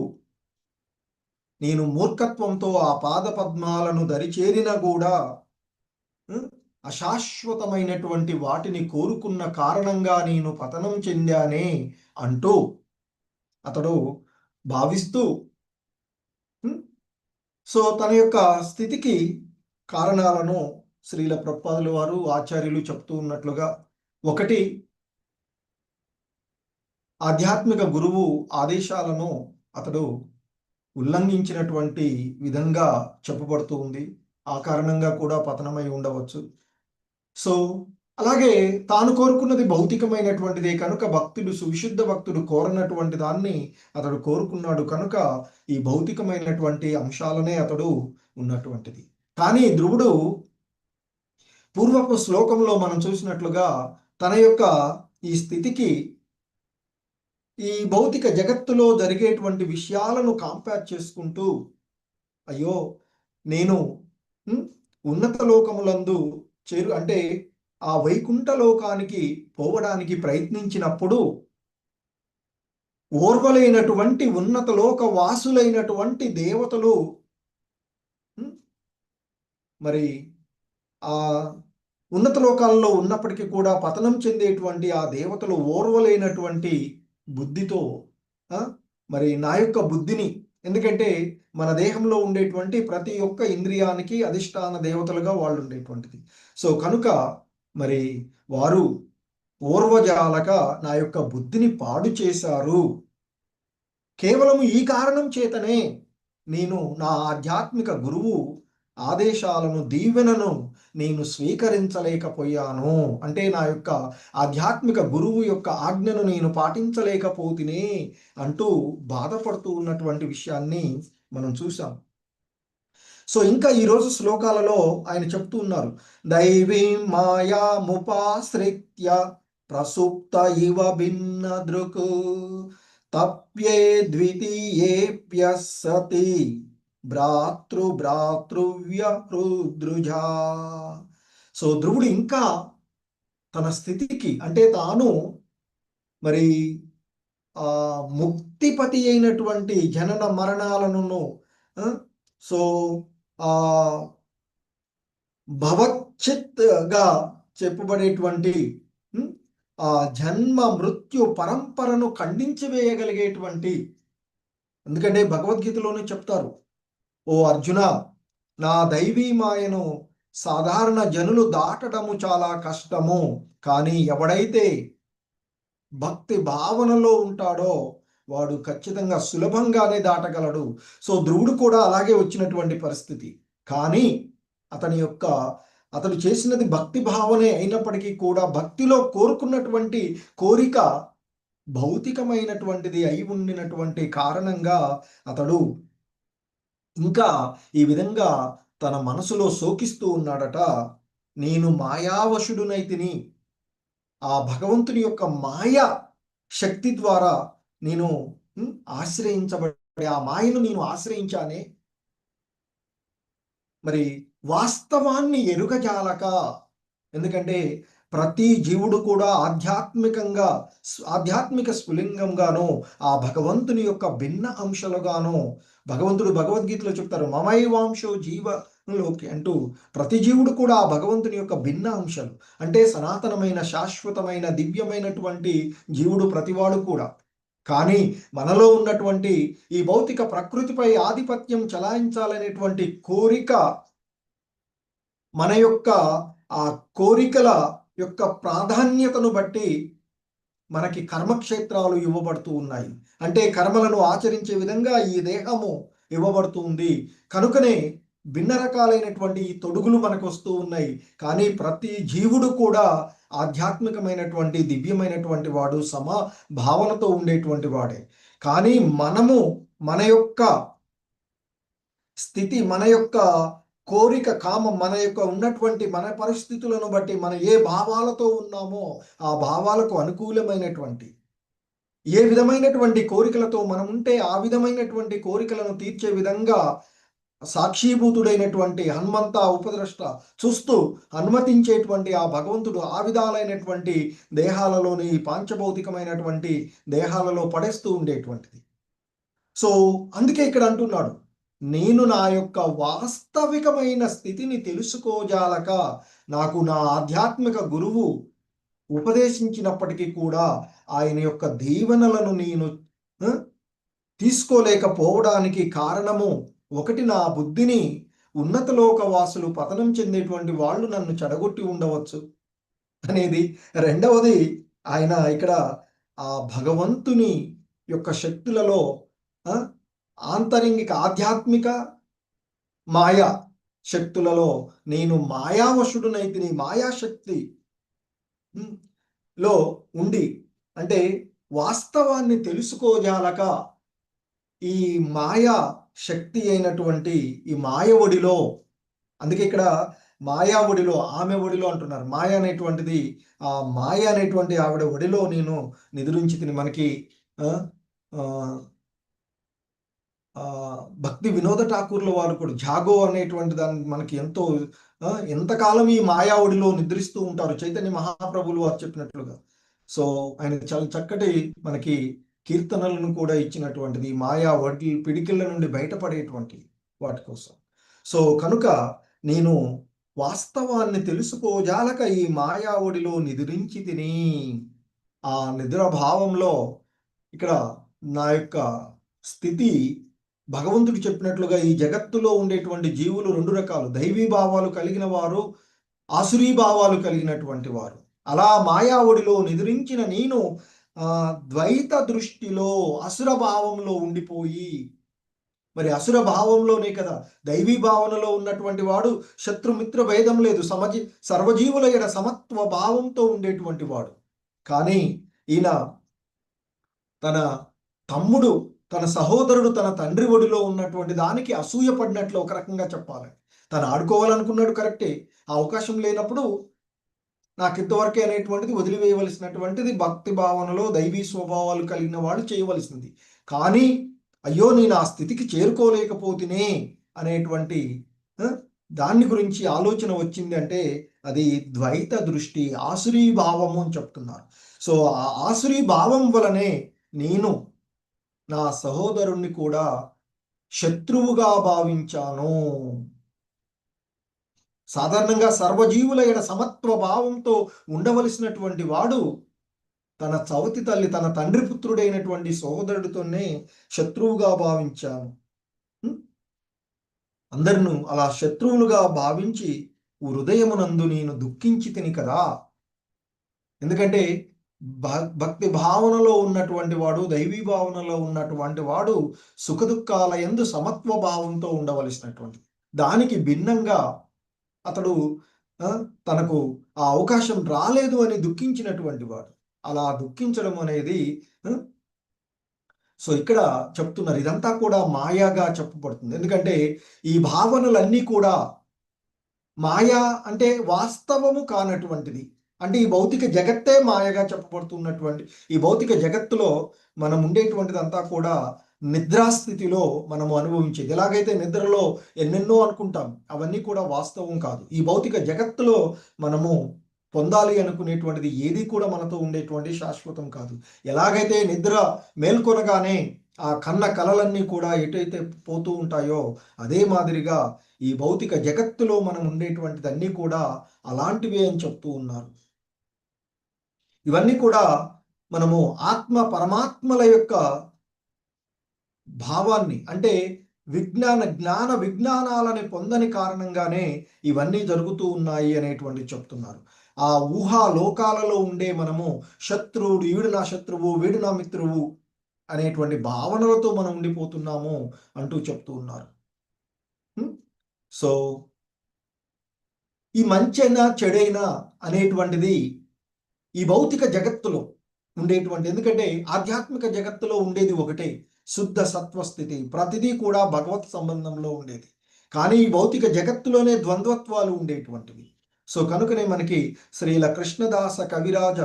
నేను మూర్ఖత్వంతో ఆ పాద పద్మాలను దరిచేరినా కూడా అశాశ్వతమైనటువంటి వాటిని కోరుకున్న కారణంగా నేను పతనం చెందానే అంటూ అతడు భావిస్తూ, సో తన యొక్క స్థితికి కారణాలను శ్రీల ప్రభుపాదుల వారు, ఆచార్యులు చెప్తూ ఉన్నట్లుగా, ఒకటి ఆధ్యాత్మిక గురువు ఆదేశాలను అతడు ఉల్లంఘించినటువంటి విధంగా చెప్పబడుతూ ఉంది. ఆ కారణంగా కూడా పతనమై ఉండవచ్చు. సో అలాగే తాను కోరుకున్నది భౌతికమైనటువంటిదే కనుక భక్తుడు, సువిశుద్ధ భక్తుడు కోరనటువంటి దాన్ని అతడు కోరుకున్నాడు కనుక ఈ భౌతికమైనటువంటి అంశాలనే అతడు ఉన్నటువంటిది. కానీ ధ్రువుడు పూర్వపు శ్లోకంలో మనం చూసినట్లుగా తన యొక్క ఈ స్థితికి ఈ భౌతిక జగత్తులో జరిగేటువంటి విషయాలను కంపేర్ చేసుకుంటూ, అయ్యో నేను ఉన్నత లోకములందు అంటే ఆ వైకుంఠ లోకానికి పోవడానికి ప్రయత్నించినప్పుడు ఓర్వలేనటువంటి ఉన్నత లోక వాసులైనటువంటి దేవతలు మరి ఆ ఉన్నత లోకాల్లో ఉన్నప్పటికీ కూడా పతనం చెందేటువంటి ఆ దేవతలు ఓర్వలేనటువంటి బుద్ధితో మరి నా యొక్క బుద్ధిని, ఎందుకంటే మన దేహంలో ఉండేటువంటి ప్రతి ఒక్క ఇంద్రియానికి అధిష్టాన దేవతలుగా వాళ్ళు ఉండేటువంటిది. సో కనుక మరి వారు ఓర్వజాలక నా యొక్క బుద్ధిని పాడు చేశారు. కేవలం ఈ కారణం చేతనే నేను నా ఆధ్యాత్మిక గురువు ఆదేశాలను, దీవెనను నేను స్వీకరించలేకపోయాను. అంటే నా యొక్క ఆధ్యాత్మిక గురువు యొక్క ఆజ్ఞను నేను పాటించలేకపోతేనే అంటూ బాధపడుతూ ఉన్నటువంటి విషయాన్ని మనం చూసాం. సో ఇంకా ఈరోజు శ్లోకాలలో ఆయన చెప్తూ ఉన్నారు, దైవీ మాయాముపాశ్రిత్య ప్రసుప్త ఇవ భిన్న దృక్ తప్యే ద్వితీయేప్య సతి భ్రాతృవ్యహృద్రుజా. సో ధ్రువుడు ఇంకా తన స్థితికి, అంటే తాను మరి ముక్తిపతి అయినటువంటి జనన మరణాలను, సో భవచ్చిత్గా చెప్పబడేటువంటి ఆ జన్మ మృత్యు పరంపరను ఖండించి వేయగలిగేటువంటి, ఎందుకంటే భగవద్గీతలోనే చెప్తారు, ఓ అర్జున, నా దైవీ మాయను సాధారణ జనులు దాటడము చాలా కష్టము, కానీ ఎవడైతే భక్తి భావనలో ఉంటాడో వాడు ఖచ్చితంగా సులభంగానే దాటగలడు. సో ధ్రువుడు కూడా అలాగే వచ్చినటువంటి పరిస్థితి. కానీ అతని యొక్క అతడు చేసినది భక్తి భావనే అయినప్పటికీ కూడా భక్తిలో కోరుకున్నటువంటి కోరిక భౌతికమైనటువంటిది అయి ఉండినటువంటి కారణంగా అతడు ఇంకా ఈ విధంగా తన మనసులో శోకిస్తూ ఉన్నాడట. నేను మాయావశుడునైతిని, ఆ భగవంతుని యొక్క మాయ శక్తి ద్వారా నేను ఆశ్రయించబడి ఆ మాయను నేను ఆశ్రయించానే, మరి వాస్తవాన్ని ఎరుగజాలక. ఎందుకంటే ప్రతి జీవుడు కూడా ఆధ్యాత్మిక స్ఫులింగంగాను ఆ భగవంతుని యొక్క భిన్న అంశాలుగాను భగవంతుడు భగవద్గీతలో చెప్తారు, మమైవాంశో జీవలోకి అంటూ ప్రతి జీవుడు కూడా ఆ భగవంతుని యొక్క భిన్న అంశాలు, అంటే సనాతనమైన శాశ్వతమైన దివ్యమైనటువంటి జీవుడు ప్రతివాడు కూడా. కానీ మనలో ఉన్నటువంటి ఈ భౌతిక ప్రకృతిపై ఆధిపత్యం చలాయించాలనేటువంటి కోరిక, మన యొక్క ఆ కోరికల యొక్క ప్రాధాన్యతను బట్టి మనకి కర్మక్షేత్రాలు ఇవ్వబడుతూ ఉన్నాయి. అంటే కర్మలను ఆచరించే విధంగా ఈ దేహము ఇవ్వబడుతూ ఉంది. కనుకనే భిన్న రకాలైనటువంటి ఈ తొడుగులు మనకు వస్తూ ఉన్నాయి. కానీ ప్రతి జీవుడు కూడా ఆధ్యాత్మికమైనటువంటి దివ్యమైనటువంటి వాడు, భావనతో ఉండేటువంటి వాడే. కానీ మనము మన యొక్క స్థితి, మన యొక్క కోరిక, కామం, మన యొక్క ఉన్నటువంటి మన పరిస్థితులను బట్టి మనం ఏ భావాలతో ఉన్నామో ఆ భావాలకు అనుకూలమైనటువంటి ఏ విధమైనటువంటి కోరికలతో మనం ఉంటే ఆ విధమైనటువంటి కోరికలను తీర్చే విధంగా సాక్షిభూతుడైనటువంటి హనుమంత ఉపద్రష్ట చూస్తూ అనుమతించేటువంటి ఆ భగవంతుడు ఆ విధాలైనటువంటి దేహాలలోని పాంచభౌతికమైనటువంటి దేహాలలో పడేస్తూ ఉండేటువంటిది. సో అందుకే ఇక్కడ అంటున్నాడు, నేను నా యొక్క వాస్తవికమైన స్థితిని తెలుసుకోజాలక నాకు నా ఆధ్యాత్మిక గురువు ఉపదేశించినప్పటికీ కూడా ఆయన యొక్క దీవెనలను నేను తీసుకోలేకపోవడానికి కారణము ఒకటి, నా బుద్ధిని ఉన్నతలోక వాసులు పతనం చెందేటువంటి వాళ్ళు నన్ను చెడగొట్టి ఉండవచ్చు అనేది. రెండవది, ఆయన ఇక్కడ ఆ భగవంతుని యొక్క శక్తులలో ఆంతరింగిక ఆధ్యాత్మిక మాయా శక్తులలో నేను మాయావశుడునైతిని, మాయాశక్తి లో ఉండి, అంటే వాస్తవాన్ని తెలుసుకోజాలక ఈ మాయా శక్తి అయినటువంటి ఈ మాయ ఒడిలో, అందుకే ఇక్కడ మాయా ఒడిలో, ఆమె ఒడిలో అంటున్నారు. మాయ అనేటువంటిది, ఆ మాయ అనేటువంటి ఆవిడ ఒడిలో నేను నిద్రించి తిని. మనకి భక్తి వినోద ఠాకూర్ల వారు కూడా జాగో అనేటువంటి దాన్ని మనకి ఎంతకాలం ఈ మాయా ఒడిలో నిద్రిస్తూ ఉంటారు చైతన్య మహాప్రభులు వారు చెప్పినట్లుగా. సో ఆయన చాలా చక్కటి మనకి కీర్తనలను కూడా ఇచ్చినటువంటిది మాయా ఒడి పిడికిళ్ళ నుండి బయటపడేటువంటి వాటి కోసం. సో కనుక నేను వాస్తవాన్ని తెలుసుకోజాలక ఈ మాయా ఒడిలో నిద్రించి తిని, ఆ నిద్ర భావంలో ఇక్కడ నా యొక్క స్థితి భగవంతుడు చెప్పినట్లుగా ఈ జగత్తులో ఉండేటువంటి జీవులు రెండు రకాలు, దైవీ భావాలు కలిగిన వారు, ఆసురీ భావాలు కలిగినటువంటి వారు. అలా మాయా ఒడిలో నిద్రించిన నేను ద్వైత దృష్టిలో అసుర భావంలో ఉండిపోయి, మరి అసుర భావంలోనే కదా దైవీ భావనలో ఉన్నటువంటి వాడు శత్రుమిత్ర భేదం లేదు, సర్వజీవుల ఎడ సమత్వ భావంతో ఉండేటువంటి వాడు. కానీ ఈయన తన తమ్ముడు, తన సహోదరుడు తన తండ్రి ఒడిలో ఉన్నటువంటి దానికి అసూయ పడినట్లు ఒక రకంగా చెప్పాలి. తను ఆడుకోవాలనుకున్నాడు కరెక్టే, ఆ అవకాశం లేనప్పుడు నాకు ఇంతవరకే అనేటువంటిది వదిలివేయవలసినటువంటిది భక్తి భావనలో దైవీ స్వభావాలు కలిగిన వాళ్ళు చేయవలసింది. కానీ అయ్యో నేను ఆ స్థితికి చేరుకోలేకపోతేనే అనేటువంటి దాన్ని గురించి ఆలోచన వచ్చింది. అంటే అది ద్వైత దృష్టి, ఆసురీ భావము అని చెప్తున్నారు. సో ఆ ఆసురీ భావం వలనే నేను నా సహోదరుణ్ణి కూడా శత్రువుగా భావించాను. సాధారణంగా సర్వజీవుల ఎడ సమత్వ భావంతో ఉండవలసినటువంటి వాడు తన చవతి తల్లి, తన తండ్రి పుత్రుడైనటువంటి సహోదరుడితోనే శత్రువుగా భావించాను. అందరిను అలా శత్రువులుగా భావించి హృదయమునందు నేను దుఃఖించి తిని కదా. ఎందుకంటే భక్తి భావనలో ఉన్నటువంటి వాడు, దైవీ భావనలో ఉన్నటువంటి వాడు సుఖదుఖాల యందు సమత్వ భావంతో ఉండవలసినటువంటి దానికి భిన్నంగా అతడు తనకు ఆ అవకాశం రాలేదు అని దుఃఖించినటువంటి వాడు. అలా దుఃఖించడం అనేది సో ఇక్కడ చెప్తున్నారు ఇదంతా కూడా మాయాగా చెప్పబడుతుంది. ఎందుకంటే ఈ భావనలన్నీ కూడా మాయా అంటే వాస్తవము కానటువంటిది. అంటే ఈ భౌతిక జగత్తే మాయగా చెప్పబడుతున్నటువంటి ఈ భౌతిక జగత్తులో మనం ఉండేటువంటిదంతా కూడా నిద్రాస్థితిలో మనము అనుభవించేది. ఎలాగైతే నిద్రలో ఎన్నెన్నో అనుకుంటాం, అవన్నీ కూడా వాస్తవం కాదు. ఈ భౌతిక జగత్తులో మనము పొందాలి అనుకునేటువంటిది ఏది కూడా మనతో ఉండేటువంటి శాశ్వతం కాదు. ఎలాగైతే నిద్ర మేల్కొనగానే ఆ కన్న కలలన్నీ కూడా ఎటైతే పోతూ ఉంటాయో అదే మాదిరిగా ఈ భౌతిక జగత్తులో మనం ఉండేటువంటిదన్నీ కూడా అలాంటివే అని చెప్తూ ఉన్నారు. ఇవన్నీ కూడా మనము ఆత్మ పరమాత్మల యొక్క భావాన్ని అంటే జ్ఞాన విజ్ఞానాలని పొందని కారణంగానే ఇవన్నీ జరుగుతూ ఉన్నాయి అనేటువంటి చెప్తున్నారు. ఆ ఊహా లోకాలలో ఉండే మనము శత్రువుడు, వీడు నా శత్రువు, వీడు నా మిత్రువు అనేటువంటి భావనలతో మనం ఉండిపోతున్నాము అంటూ చెప్తూ ఉన్నారు. సో ఈ మంచైనా చెడైనా అనేటువంటిది ఈ భౌతిక జగత్తులో ఉండేటువంటి, ఎందుకంటే ఆధ్యాత్మిక జగత్తులో ఉండేది ఒకటే శుద్ధ సత్వస్థితి, ప్రతిదీ కూడా భగవత్ సంబంధంలో ఉండేది. కానీ ఈ భౌతిక జగత్తులోనే ద్వంద్వత్వాలు ఉండేటువంటివి. సో కనుకనే మనకి శ్రీల కృష్ణదాస కవిరాజ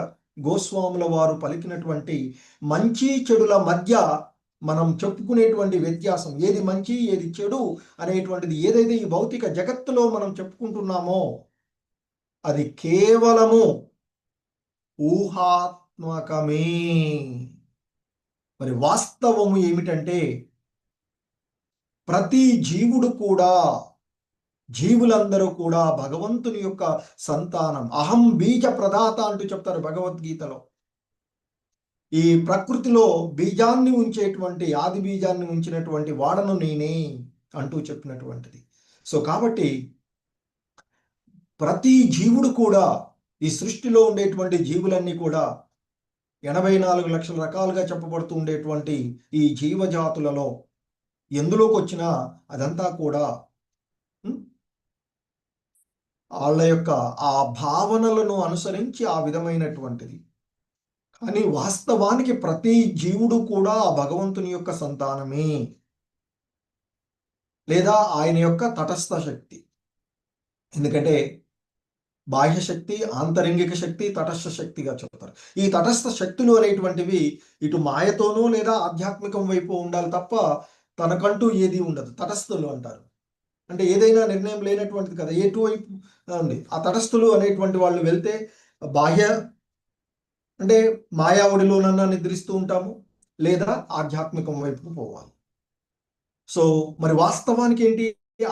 గోస్వాముల వారు పలికినటువంటి మంచి చెడుల మధ్య మనం చెప్పుకునేటువంటి వ్యత్యాసం, ఏది మంచి ఏది చెడు అనేటువంటిది ఏదైతే ఈ భౌతిక జగత్తులో మనం చెప్పుకుంటున్నామో అది కేవలము ఊహాత్మకమే. మరి వాస్తవము ఏమిటంటే ప్రతి జీవుడు కూడా, జీవులందరూ కూడా భగవంతుని యొక్క సంతానం. అహం బీజ ప్రదాత అంటూ చెప్తారు భగవద్గీతలో. ఈ ప్రకృతిలో బీజాన్ని ఉంచేటువంటి, ఆది బీజాన్ని ఉంచినటువంటి వాడను నేనే అంటూ చెప్పినటువంటిది. సో కాబట్టి ప్రతి జీవుడు కూడా, ఈ సృష్టిలో ఉండేటువంటి జీవులన్నీ కూడా 84 లక్షల రకాలుగా చెప్పబడుతూ ఉండేటువంటి ఈ జీవజాతులలో ఎందులోకి వచ్చినా అదంతా కూడా వాళ్ళ యొక్క ఆ భావనలను అనుసరించి ఆ విధమైనటువంటిది. కానీ వాస్తవానికి ప్రతి జీవుడు కూడా ఆ భగవంతుని యొక్క సంతానమే, లేదా ఆయన యొక్క తటస్థ శక్తి. ఎందుకంటే బాహ్య శక్తి, ఆంతరంగిక శక్తి, తటస్థ శక్తిగా చెప్తారు. ఈ తటస్థ శక్తులు అనేటువంటివి ఇటు మాయతోనూ లేదా ఆధ్యాత్మికం వైపు ఉండాలి తప్ప తనకంటూ ఏది ఉండదు. తటస్థులు అంటారు. అంటే ఏదైనా నిర్ణయం లేనటువంటిది కదా, ఎటువైపు ఉంది. ఆ తటస్థులు అనేటువంటి వాళ్ళు వెళ్తే బాహ్య అంటే మాయావుడిలోనన్నా నిద్రిస్తూ ఉంటాము, లేదా ఆధ్యాత్మికం వైపుకు పోవాలి. సో మరి వాస్తవానికి ఏంటి?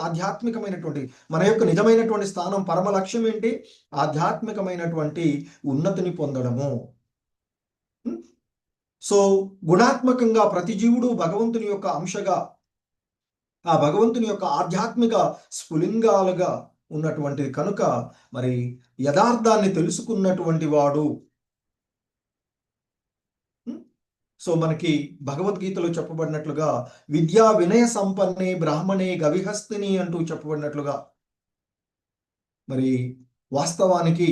ఆధ్యాత్మికమైనటువంటి మన యొక్క నిజమైనటువంటి స్థానం, పరమ లక్ష్యం ఏంటి? ఆధ్యాత్మికమైనటువంటి ఉన్నతిని పొందడము. సో గుణాత్మకంగా ప్రతి జీవుడు భగవంతుని యొక్క అంశగా, ఆ భగవంతుని యొక్క ఆధ్యాత్మిక స్ఫులింగాలుగా ఉన్నటువంటిది కనుక మరి యథార్థాన్ని తెలుసుకున్నటువంటి వాడు. సో మనకి భగవద్గీతలో చెప్పబడినట్లుగా విద్యా వినయ సంపన్నే బ్రాహ్మణే గవిహస్తిని అంటూ చెప్పబడినట్లుగా మరి వాస్తవానికి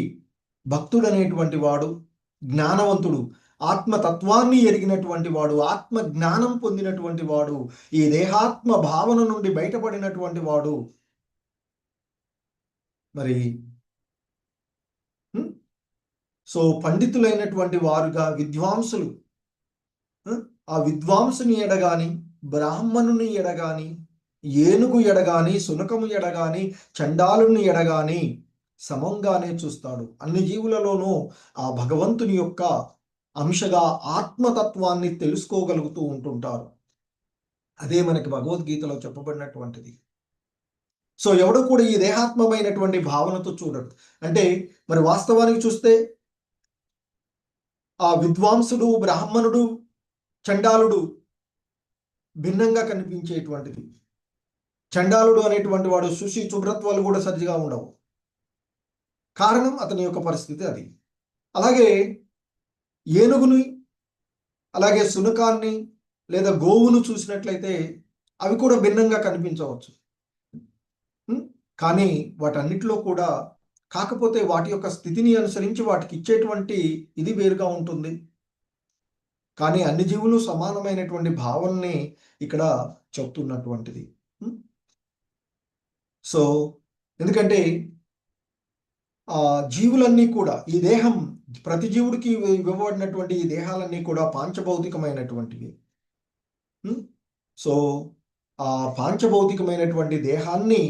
భక్తుడనేటువంటి వాడు, జ్ఞానవంతుడు, ఆత్మతత్వాన్ని ఎరిగినటువంటి వాడు, ఆత్మ జ్ఞానం పొందినటువంటి వాడు, ఈ దేహాత్మ భావన నుండి బయటపడినటువంటి వాడు. మరి సో పండితులైనటువంటి వారుగా విద్వాంసులు, ఆ విద్వాంసుని ఎడగాని, బ్రాహ్మణుని ఎడగాని, ఏనుగు ఎడగాని, సునకము ఎడగాని, చండాలుని ఎడగాని సమంగానే చూస్తాడు. అన్ని జీవులలోనూ ఆ భగవంతుని యొక్క అంశగా ఆత్మతత్వాన్ని తెలుసుకోగలుగుతూ ఉంటుంటారు. అదే మనకి భగవద్గీతలో చెప్పబడినటువంటిది. సో ఎవడు కూడా ఈ దేహాత్మమైనటువంటి భావనతో చూడడు. అంటే మరి వాస్తవానికి చూస్తే ఆ విద్వాంసుడు, బ్రాహ్మణుడు, చండాలుడు భిన్నంగా కనిపించేటువంటిది. చండాలుడు అనేటువంటి వాడు శుచి శుభ్రత్వాలు కూడా సరిగా ఉండవు. కారణం అతని యొక్క పరిస్థితి అది. అలాగే ఏనుగుని, అలాగే సునకాన్ని లేదా గోవును చూసినట్లయితే అవి కూడా భిన్నంగా కనిపించవచ్చు. కానీ వాటన్నిటిలో కూడా కాకపోతే వాటి యొక్క స్థితిని అనుసరించి వాటికి ఇచ్చేటువంటి ఇది వేరుగా ఉంటుంది. కానీ అన్ని జీవులు సమానమైనటువంటి భావనని ఇక్కడ చెప్తున్నటువంటిది. సో ఎందుకంటే జీవులన్నీ కూడా ఈ దేహం ప్రతి జీవుడికి ఇవ్వబడినటువంటి ఈ దేహాలన్నీ కూడా పాంచభౌతికమైనటువంటివి. సో ఆ పాంచభౌతికమైనటువంటి దేహాన్ని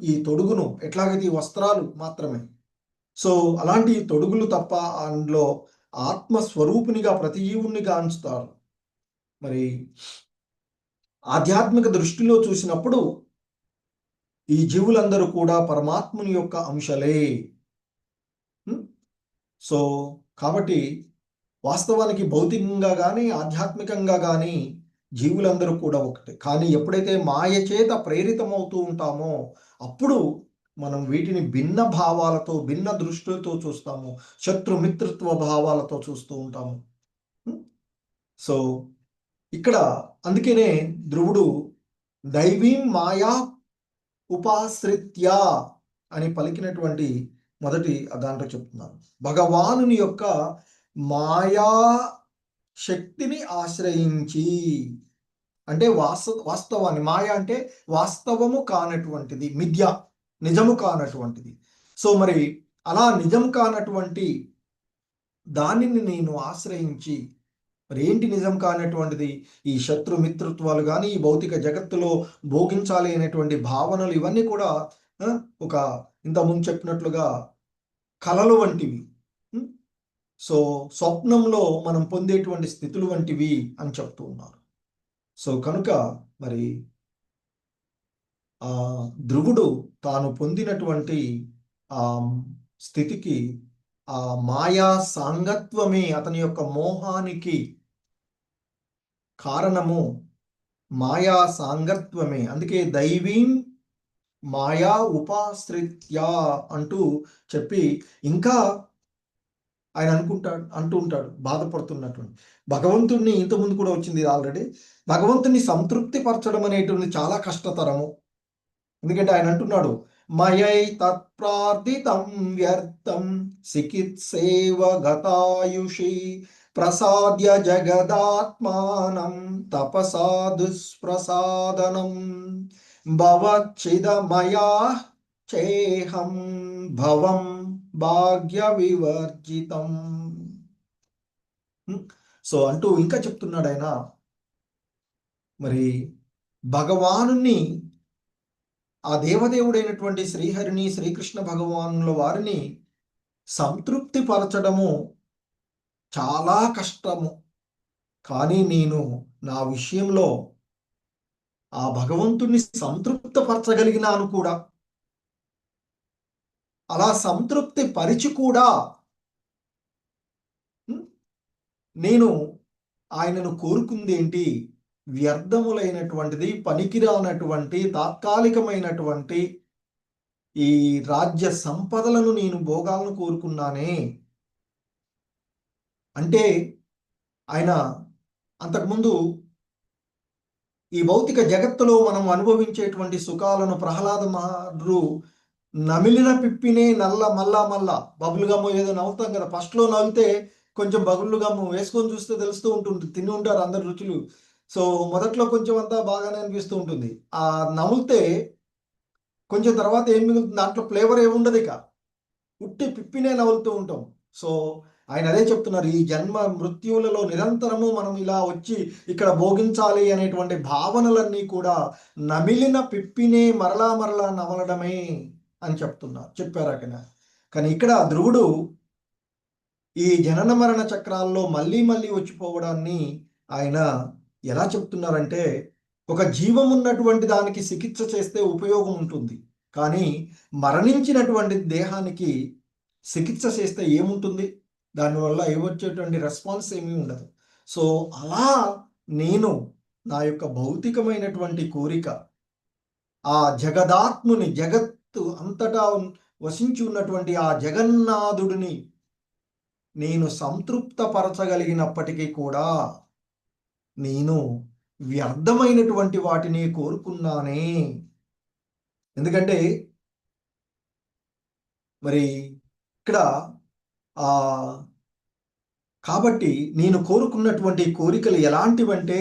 ఈ తొడుగును ఎట్లాగైతే ఈ వస్త్రాలు మాత్రమే, సో అలాంటి తొడుగులు తప్ప అందులో ఆత్మస్వరూపునిగా ప్రతి జీవుణ్ణి గాంచుతారు. మరి ఆధ్యాత్మిక దృష్టిలో చూసినప్పుడు ఈ జీవులందరూ కూడా పరమాత్ముని యొక్క అంశలే. సో కాబట్టి వాస్తవానికి భౌతికంగా కానీ ఆధ్యాత్మికంగా కానీ జీవులందరూ కూడా ఒకటే. కానీ ఎప్పుడైతే మాయ చేత ప్రేరితమవుతూ ఉంటామో అప్పుడు మనం వీటిని భిన్న భావాలతో, భిన్న దృష్టితో చూస్తాము, శత్రుమిత్రత్వ భావాలతో చూస్తూ ఉంటాము. సో ఇక్కడ అందుకనే ధ్రువుడు దైవీం మాయా ఉపాశ్రిత్య అని పలికినటువంటి మొదటి దాంట్లో చెప్తున్నాను. భగవానుని యొక్క మాయా శక్తిని ఆశ్రయించి, అంటే వాస్తవాన్ని, మాయ అంటే వాస్తవము కానటువంటిది, మిథ్య, నిజము కానటువంటిది. సో మరి అలా నిజం కానటువంటి దానిని నేను ఆశ్రయించి, మరి ఏంటి నిజం కానటువంటిది? ఈ శత్రుమిత్రత్వాలు కానీ, ఈ భౌతిక జగత్తులో భోగించాలి అనేటువంటి భావనలు, ఇవన్నీ కూడా ఒక ఇంతకుముందు చెప్పినట్లుగా కలలు వంటివి. సో స్వప్నంలో మనం పొందేటువంటి స్థితులు వంటివి అని చెప్తూ ఉన్నారు. సో కనుక మరి ధ్రువుడు తాను పొందినటువంటి ఆ స్థితికి ఆ మాయా సాంగత్వమే అతని యొక్క మోహానికి కారణము. మాయా సాంగత్వమే. అందుకే దైవీం మాయా ఉపాశ్రిత్య అంటూ చెప్పి ఇంకా ఆయన అంటూ ఉంటాడు బాధపడుతున్నటువంటి భగవంతుడిని. ఇంతకుముందు కూడా వచ్చింది ఆల్రెడీ. భగవంతుని సంతృప్తి పరచడం అనేటువంటి చాలా కష్టతరము. ఎందుకంటే ఆయన అంటున్నాడు, మయై తత్ప్రార్థితం వ్యర్థం చికిత్సేవ గతాయుషి ప్రసాద్య జగదాత్మానం తపసా దుష్ప్రసాదనం భవచ్చిదమయా చేహం భవం భాగ్య వివర్జితం. సో అంటూ ఇంకా చెప్తున్నాడు ఆయన, మరి భగవానుని, ఆ దేవదేవుడైనటువంటి శ్రీహరిని, శ్రీకృష్ణ భగవానుల వారిని సంతృప్తి పరచడము చాలా కష్టము. కానీ నేను నా విషయంలో ఆ భగవంతుని సంతృప్తపరచగలిగినాను కూడా. అలా సంతృప్తి పరిచి కూడా నేను ఆయనను కోరుకుంది ఏంటి? వ్యర్థములైనటువంటిది, పనికిరానటువంటి, తాత్కాలికమైనటువంటి ఈ రాజ్య సంపదలను నేను భోగాలను కోరుకున్నానే. అంటే ఆయన అంతకుముందు ఈ భౌతిక జగత్తులో మనం అనుభవించేటువంటి సుఖాలను ప్రహ్లాద మహారు నమిలిన పిప్పినే మళ్ళా బబుల్ గమ్ము ఏదో నవ్వుతాం కదా, ఫస్ట్లో నవ్వితే కొంచెం బబుల్ గమ్ము వేసుకొని చూస్తే తెలుస్తూ ఉంటుంది, తిని ఉంటారు అందరు రుచులు. సో మొదట్లో కొంచెం అంతా బాగానే అనిపిస్తూ ఉంటుంది. ఆ నవ్వుతే కొంచెం తర్వాత ఏం మిగులుతుంది? దాంట్లో ఫ్లేవర్ ఏముండదు, ఇక ఉట్టి పిప్పినే నవ్వులుతూ ఉంటాం. సో ఆయన అదే చెప్తున్నారు, ఈ జన్మ మృత్యువులలో నిరంతరము మనం ఇలా వచ్చి ఇక్కడ భోగించాలి అనేటువంటి భావనలన్నీ కూడా నమిలిన పిప్పినే మరలా నమలడమే అని చెప్పారు. కానీ ఇక్కడ ధ్రువుడు ఈ జనన మరణ చక్రాల్లో మళ్ళీ వచ్చిపోవడాన్ని ఆయన ఎలా చెప్తున్నారంటే, ఒక జీవం ఉన్నటువంటి దానికి చికిత్స చేస్తే ఉపయోగం ఉంటుంది, కానీ మరణించినటువంటి దేహానికి చికిత్స చేస్తే ఏముంటుంది? దానివల్ల ఏమొచ్చేటువంటి రెస్పాన్స్ ఏమీ ఉండదు. సో అలా నేను నా యొక్క భౌతికమైనటువంటి కోరిక, ఆ జగదాత్ముని, జగత్తు అంతటా వసించి ఉన్నటువంటి ఆ జగన్నాథుడిని నేను సంతృప్తపరచగలిగినప్పటికీ కూడా నేను వ్యర్థమైనటువంటి వాటిని కోరుకున్నానే. ఎందుకంటే మరి ఇక్కడ ఆ కాబట్టి నేను కోరుకున్నటువంటి కోరికలు ఎలాంటివంటే,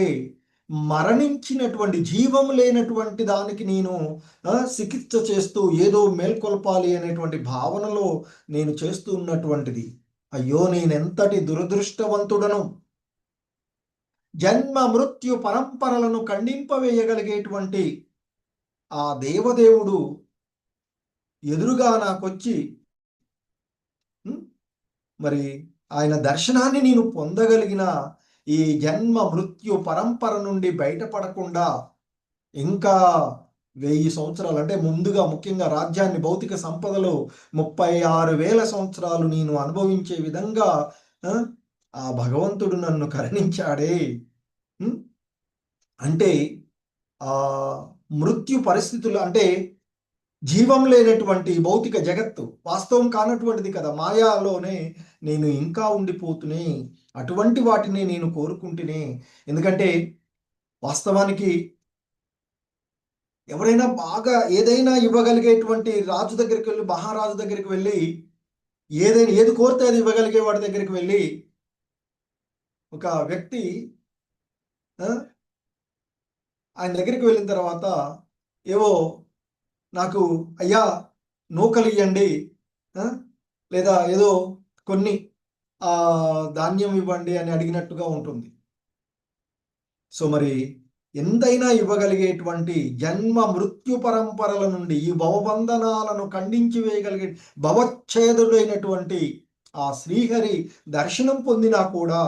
మరణించినటువంటి జీవం లేనటువంటి దానికి నేను చికిత్స చేస్తూ ఏదో మేల్కొల్పాలి అనేటువంటి భావనలో నేను చేస్తూ ఉన్నటువంటిది. అయ్యో, నేనెంతటి దురదృష్టవంతుడను! జన్మ మృత్యు పరంపరలను ఖండింపవేయగలిగేటువంటి ఆ దేవదేవుడు ఎదురుగా నాకొచ్చి మరి ఆయన దర్శనాన్ని నేను పొందగలిగిన ఈ జన్మ మృత్యు పరంపర నుండి బయటపడకుండా ఇంకా 1000 సంవత్సరాలు అంటే ముందుగా ముఖ్యంగా రాజ్యాన్ని భౌతిక సంపదలో 36,000 సంవత్సరాలు నేను అనుభవించే విధంగా ఆ భగవంతుడు నన్ను కరుణించాడే. అంటే ఆ మృత్యు పరిస్థితులు అంటే జీవం లేనటువంటి భౌతిక జగత్తు వాస్తవం కానటువంటిది కదా, మాయాలోనే నేను ఇంకా ఉండిపోతునే, అటువంటి వాటిని నేను కోరుకుంటేనే. ఎందుకంటే వాస్తవానికి ఎవరైనా బాగా ఏదైనా ఇవ్వగలిగేటువంటి రాజు దగ్గరికి వెళ్ళి, మహారాజు దగ్గరికి వెళ్ళి ఏది కోరితే అది ఇవ్వగలిగే వాడి దగ్గరికి వెళ్ళి ఒక వ్యక్తి ఆయన దగ్గరికి వెళ్ళిన తర్వాత ఏవో నాకు అయ్యా నూకలు ఇవ్వండి, లేదా ఏదో కొన్ని ధాన్యం ఇవ్వండి అని అడిగినట్టుగా ఉంటుంది. సో మరి ఎంతైనా ఇవ్వగలిగేటువంటి జన్మ మృత్యు పరంపరల నుండి ఈ భవబంధనాలను ఖండించి వేయగలిగే భవచ్ఛేదుడైనటువంటి ఆ శ్రీహరి దర్శనం పొందినా కూడా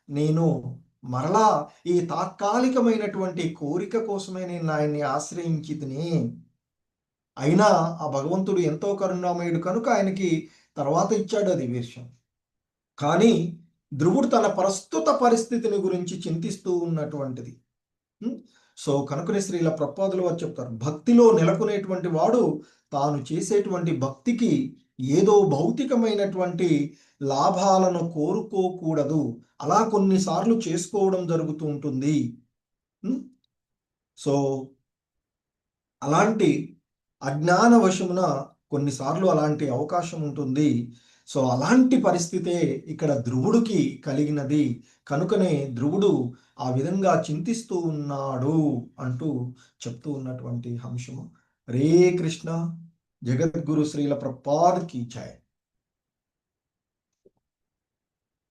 నేను మరలా ఈ తాత్కాలికమైనటువంటి కోరిక కోసమే నేను ఆయన్ని ఆశ్రయించి తిని, అయినా ఆ భగవంతుడు ఎంతో కరుణామయుడు కనుక ఆయనకి తర్వాత ఇచ్చాడు అది విషయం. కానీ ధ్రువుడు తన ప్రస్తుత పరిస్థితిని గురించి చింతిస్తూ ఉన్నటువంటిది. సో కనుకనే శ్రీల ప్రభుపాదులు వారు చెప్తారు, భక్తిలో నెలకొనేటువంటి వాడు తాను చేసేటువంటి భక్తికి ఏదో భౌతికమైనటువంటి లాభాలను కోరుకోకూడదు. అలా కొన్నిసార్లు చేసుకోవడం జరుగుతూ ఉంటుంది. సో అలాంటి అజ్ఞాన వశమున కొన్నిసార్లు అలాంటి అవకాశం ఉంటుంది. సో అలాంటి పరిస్థితే ఇక్కడ ధ్రువుడికి కలిగినది. కనుకనే ధ్రువుడు ఆ విధంగా చింతిస్తూ ఉన్నాడు అంటూ చెప్తూ ఉన్నటువంటి అంశము. హరే కృష్ణ. జగద్గురు శ్రీల ప్రభుపాదకి జై.